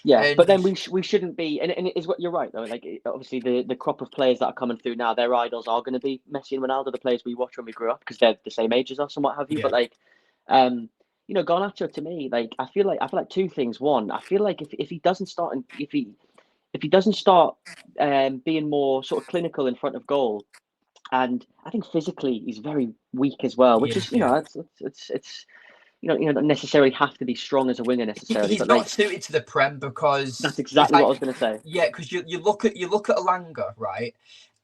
Yeah, but then we shouldn't be, and it is what you're right though. Like, obviously the crop of players that are coming through now, their idols are going to be Messi and Ronaldo, the players we watched when we grew up, because they're the same age as us and what have you. But like, Garnacho, to me, like, I feel like 2 things. One, I feel like if he doesn't start, if he doesn't start being more sort of clinical in front of goal, and I think physically he's very weak as well, which is it's. You don't necessarily have to be strong as a winger necessarily. He's not suited to the Prem, because that's exactly what I was going to say. Yeah, because you look at Alanga, right?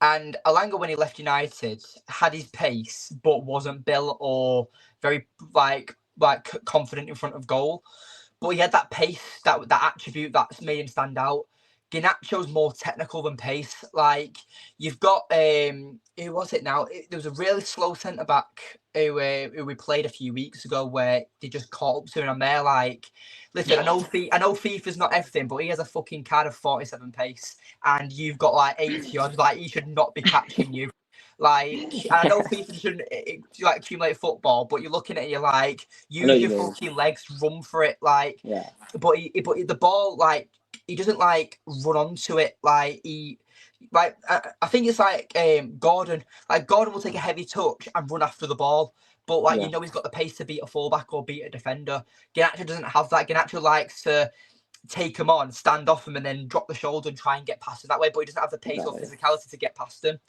And Alanga, when he left United, had his pace, but wasn't built or very like confident in front of goal. But he had that pace, that attribute that's made him stand out. Garnacho's more technical than pace. Like, you've got who was it now? There was a really slow centre back who we played a few weeks ago, where they just caught up to him, and they're like, listen, I know FIFA's not everything, but he has a fucking card of 47 pace, and you've got like 80 odds. Like, he should not be catching you. Like, I know FIFA shouldn't like accumulate football, but you're looking at it, you're like, I know use what your you mean. fucking legs, run for it, like. Yeah. But the ball, like, he doesn't like run onto it, like I think it's like Gordon. Like Gordon will take a heavy touch and run after the ball, but like Yeah. you know he's got the pace to beat a fullback or beat a defender. Garnacho doesn't have that. Garnacho likes to take him on, stand off him, and then drop the shoulder and try and get past him that way. But he doesn't have the pace or physicality to get past him.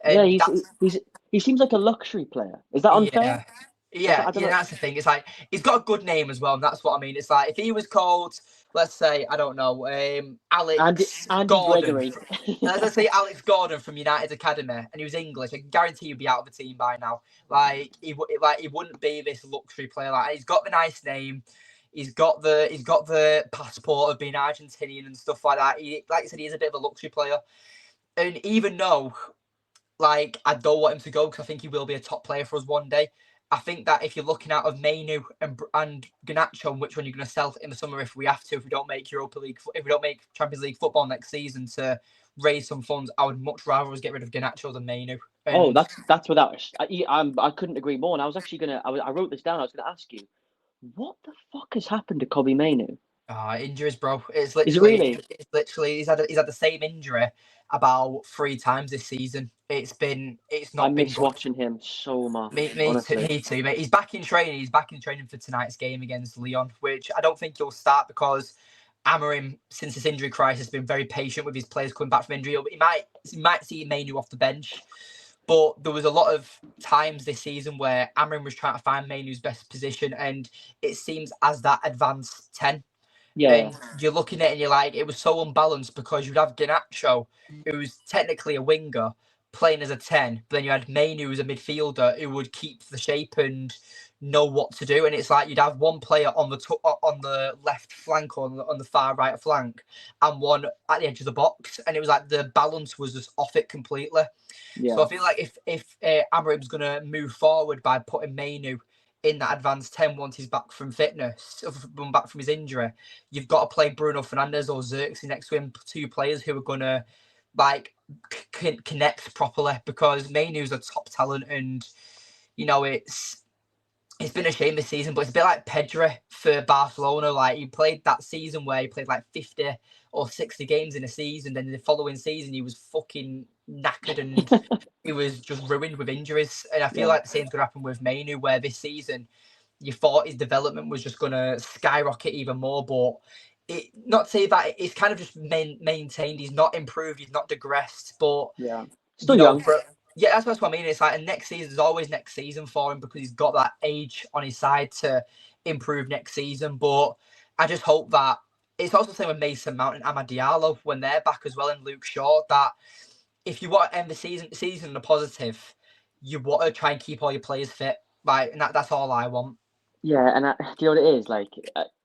Yeah, And he seems like a luxury player. Is that unfair? Yeah, I don't know. that's the thing. It's like he's got a good name as well, and that's what I mean. It's like if he was called, let's say, I don't know, Alex Andy Gordon. Gregory. Let's say Alex Gordon from United's academy, and he was English. I can guarantee he'd be out of the team by now. Like he wouldn't be this luxury player. Like he's got the nice name, he's got the passport of being Argentinian and stuff like that. Like I said, he is a bit of a luxury player, and even though, like, I don't want him to go because I think he will be a top player for us one day. I think that if you're looking out of Mainu and Garnacho, and which one you're going to sell in the summer if we have to, if we don't make Champions League football next season to raise some funds, I would much rather us get rid of Garnacho than Mainu. Oh, that's without. I couldn't agree more. And I was actually I wrote this down. I was gonna ask you, what the fuck has happened to Kobbie Mainoo? Injuries, bro. It's Is it literally, really? it's literally he's had the same injury about 3 times this season. It's not I been miss good. watching him so much. Me Honestly. too, mate. He's back in training. He's back in training for tonight's game against Lyon, which I don't think he'll start because Amorim, since this injury crisis, has been very patient with his players coming back from injury. He might see Mainu off the bench, but there was a lot of times this season where Amorim was trying to find Mainu's best position, and it seems as that advanced 10. Yeah. And you're looking at it and you're like, it was so unbalanced because you'd have Garnacho, who's technically a winger, playing as a 10, but then you had Mainu as a midfielder who would keep the shape and know what to do. And it's like you'd have one player on the left flank or on the far right flank and one at the edge of the box. And it was like the balance was just off it completely. Yeah. So I feel like if Amorim's going to move forward by putting Mainu in that advanced 10 once he's back from fitness, back from his injury, you've got to play Bruno Fernandes or Xerxes next to him, 2 players who are going to like connect properly, because Mainu's a top talent, and you know it's been a shame this season, but it's a bit like Pedri for Barcelona. Like he played that season where he played like 50 or 60 games in a season, then the following season he was fucking knackered and he was just ruined with injuries. And I feel like the same's going to happen with Mainu, where this season you thought his development was just going to skyrocket even more, but not to say that it's kind of just maintained. He's not improved, he's not digressed, but still young. That's what I mean. It's like, and next season, there's always next season for him because he's got that age on his side to improve next season. But I just hope that it's also the same with Mason Mount and Amad Diallo when they're back as well, and Luke Shaw, that if you want to end the season in a positive, you want to try and keep all your players fit. Like, and that's all I want. Yeah, and do you know what it is? Like,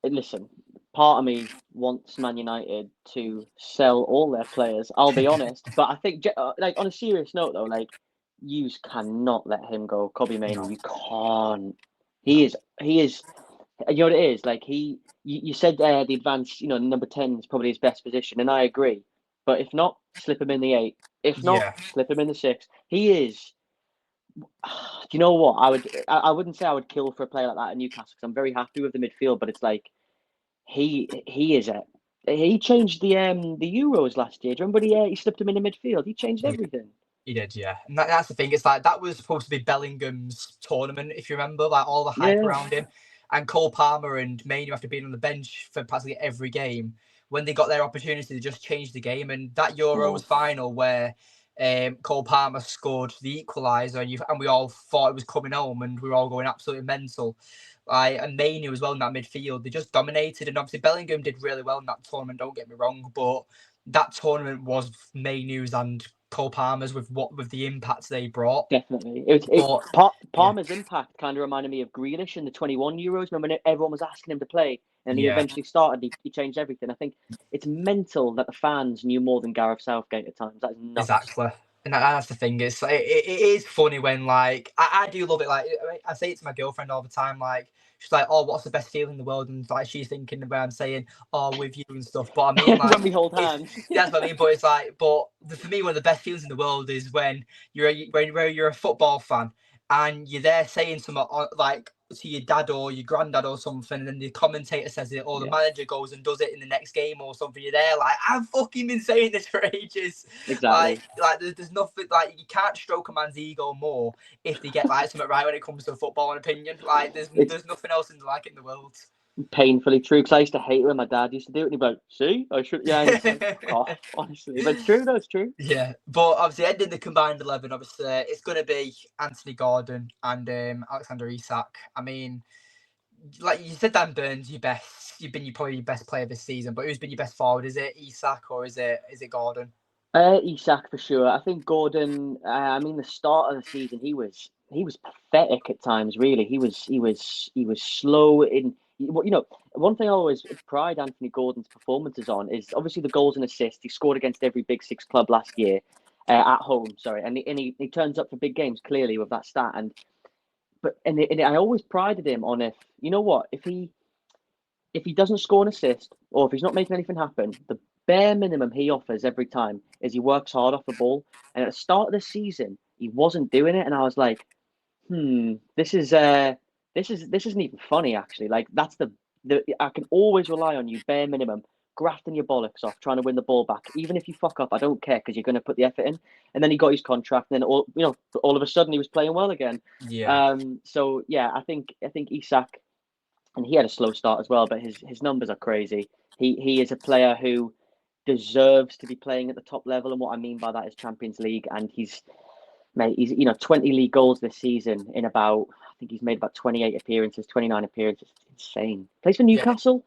listen, part of me wants Man United to sell all their players, I'll be honest. But I think, like, on a serious note, though, like, you cannot let him go. Kobbie Mainoo, you can't. He is, you know what it is? Like, you said the advanced, number 10 is probably his best position, and I agree. But if not, slip him in the 8. If not, slip him in the 6. He is... Do you know what? I wouldn't say I would kill for a player like that at Newcastle because I'm very happy with the midfield, but it's like he changed the Euros last year. Do you remember he slipped him in the midfield? He changed everything. He did, yeah. And that's the thing. It's like that was supposed to be Bellingham's tournament, if you remember, like all the hype around him. And Cole Palmer and Mainu, after being on the bench for practically every game, when they got their opportunity, they just changed the game. And that Euros final where Cole Palmer scored the equaliser, and we all thought it was coming home, and we were all going absolutely mental. And Mainu as well in that midfield, they just dominated. And obviously Bellingham did really well in that tournament, don't get me wrong, but that tournament was Mainu's and Cole Palmer's with the impacts they brought. Definitely. Palmer's impact kind of reminded me of Grealish in the 21 Euros. Remember when everyone was asking him to play and he eventually started, he changed everything. I think it's mental that the fans knew more than Gareth Southgate at times. That is nuts. Exactly. And that's the thing. It's like, it is funny when, like, I do love it. Like, I say it to my girlfriend all the time. Like, she's like, "Oh, what's the best feeling in the world?" And like, she's thinking about I'm saying, "Oh, with you and stuff." But I mean, like, When we hold hands. that's what I mean. But it's like, for me, one of the best feelings in the world is when you're a football fan and you're there saying something like to your dad or your granddad or something, and then the commentator says it, or the manager goes and does it in the next game or something. You're there like, I've fucking been saying this for ages. Exactly. Like there's nothing, like, you can't stroke a man's ego more if they get like something right when it comes to football and opinion. Like there's nothing else like it in the world. Painfully true, because I used to hate it when my dad used to do it, and he'd be like, "See, I should." Yeah, and it's like, off, honestly, but it's true. No, it's true. Yeah, but obviously ending the combined 11, obviously it's going to be Anthony Gordon and Alexander Isak. I mean, like you said, Dan Burns, you've been probably your best player this season. But who's been your best forward? Is it Isak or is it Gordon? Isak for sure. I think Gordon. I mean, the start of the season, he was pathetic at times. Really, he was slow in. One thing I always pride Anthony Gordon's performances on is obviously the goals and assists. He scored against every Big Six club last year, at home. Sorry, and he turns up for big games clearly with that stat. And I always prided him on, if he doesn't score an assist or if he's not making anything happen, the bare minimum he offers every time is he works hard off the ball. And at the start of the season, he wasn't doing it, and I was like, this isn't even funny actually. Like that's the I can always rely on you, bare minimum, grafting your bollocks off, trying to win the ball back. Even if you fuck up, I don't care because you're going to put the effort in. And then he got his contract, and then all of a sudden he was playing well again. Yeah. So yeah, I think Isak, and he had a slow start as well, but his numbers are crazy. He is a player who deserves to be playing at the top level, and what I mean by that is Champions League. And he's 20 league goals this season in about, I think he's made about 28 appearances, 29 appearances. It's insane. Plays for Newcastle.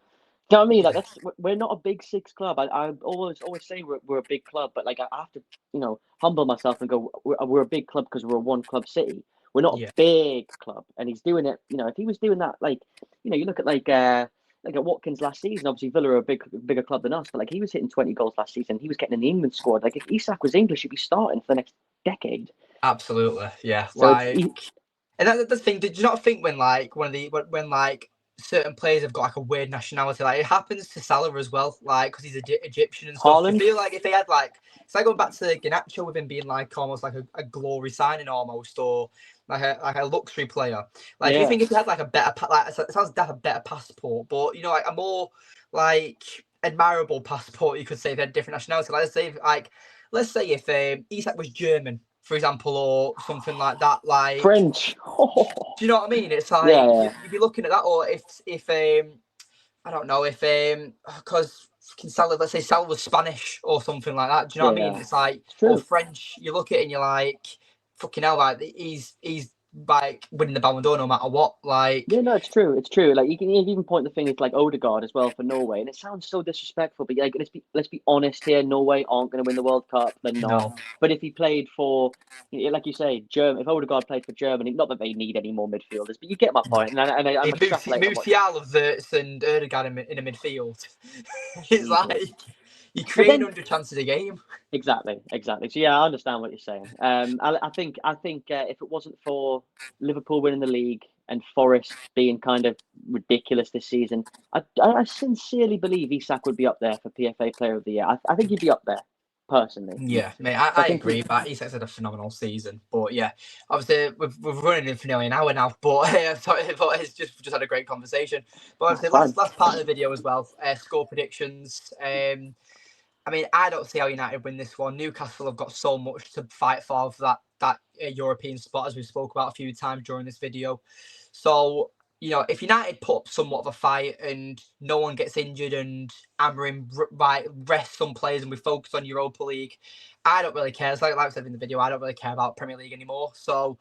Do you know what I mean? Like we're not a Big Six club. I always say we're a big club, but like I have to humble myself and go, we're a big club because we're a one club city. We're not a big club, and he's doing it. If he was doing that, you look at like at Watkins last season. Obviously, Villa are a bigger club than us, but like he was hitting 20 goals last season. He was getting in the England squad. Like if Isak was English, he'd be starting for the next decade. Absolutely, yeah. So and that's the thing. Did you not think when certain players have got like a weird nationality, like it happens to Salah as well, like because he's Egyptian and stuff. Haaland? I feel like if they had it's like going back to Garnacho with him being like almost like a glory signing almost, or like a luxury player. Like, do you think if he had like a better, it sounds to have a better passport, but like a more like admirable passport, you could say, if they had different nationality. Let's say if Isak was German, for example, or something like that, like French. Do you know what I mean? It's like you'd be looking at that, or if I don't know, if because let's say Salah was Spanish or something like that. Do you know what I mean? It's like, or French. You look at it and you're like, fucking hell, like he's like winning the Ballon d'Or no matter what. Like, yeah, no, it's true. It's true. Like you can even point the finger to like Odegaard as well for Norway, and it sounds so disrespectful. But like, let's be honest here. Norway aren't going to win the World Cup. They're not. No. But if he played for, like you say, if Odegaard played for Germany, not that they need any more midfielders, but you get my point. And I'm extrapolating. Musiala of Wirtz and Odegaard in a midfield. It's like you're creating 100 chances a game. Exactly. So yeah, I understand what you're saying. I think if it wasn't for Liverpool winning the league and Forest being kind of ridiculous this season, I sincerely believe Isak would be up there for PFA Player of the Year. I think he'd be up there personally. Yeah, mate, I agree. But Isak's had a phenomenal season. But yeah, obviously we're running in for nearly an hour now. But but it's just had a great conversation. But obviously last part of the video as well. Score predictions. I mean, I don't see how United win this one. Newcastle have got so much to fight for that European spot, as we spoke about a few times during this video. So, if United put up somewhat of a fight and no one gets injured and Amorim rests some players and we focus on Europa League, I don't really care. It's like I said in the video, I don't really care about Premier League anymore. So,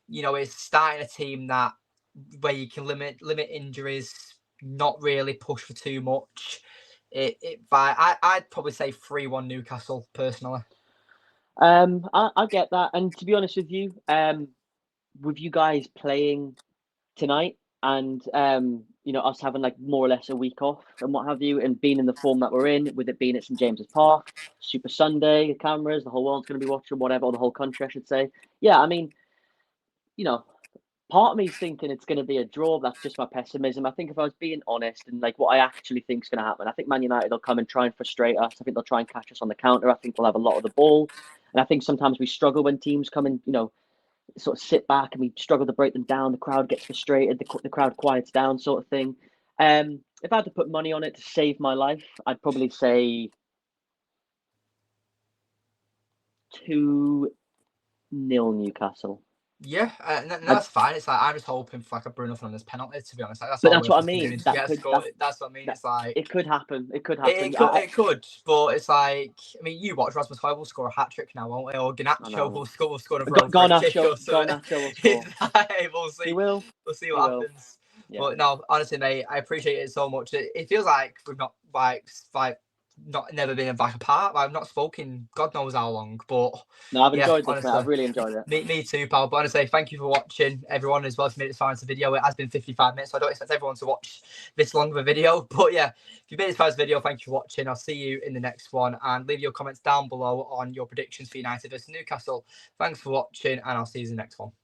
it's starting a team where you can limit injuries, not really push for too much. I'd probably say 3-1 Newcastle personally. I get that, and to be honest with you, with you guys playing tonight and us having like more or less a week off and what have you, and being in the form that we're in, with it being at St James's Park, Super Sunday, the cameras, the whole world's going to be watching, whatever, or the whole country, I should say. Yeah, I mean, part of me's thinking it's going to be a draw. That's just my pessimism. I think if I was being honest and like what I actually think is going to happen, I think Man United will come and try and frustrate us. I think they'll try and catch us on the counter. I think we'll have a lot of the ball. And I think sometimes we struggle when teams come and, sort of sit back and we struggle to break them down. The crowd gets frustrated. The crowd quiets down, sort of thing. If I had to put money on it to save my life, I'd probably say 2-0 Newcastle. Yeah, that's fine. It's like I'm just hoping for like a Bruno Fernandes penalty. To be honest, like, that's But all that's we're what I fucking mean. doing to get a score. That's what I mean. It's like it could happen. It could happen. It could, but it's like, I mean, you watch Rasmus Højlund will score a hat trick now, won't he? Or Garnacho will score a Garnacho or something. will score. Like, we'll see. He will. We'll see what happens. Yeah. But no, honestly, mate, I appreciate it so much. It feels like we've not never been back apart. I've not spoken God knows how long, but no, I've enjoyed this, mate. I've really enjoyed it. Me too, pal. But honestly, thank you for watching, everyone, as well. If you made it far into the video, it has been 55 minutes, so I don't expect everyone to watch this long of a video. But yeah, if you made it far into the video, thank you for watching. I'll see you in the next one, and leave your comments down below on your predictions for United versus Newcastle. Thanks for watching, and I'll see you in the next one.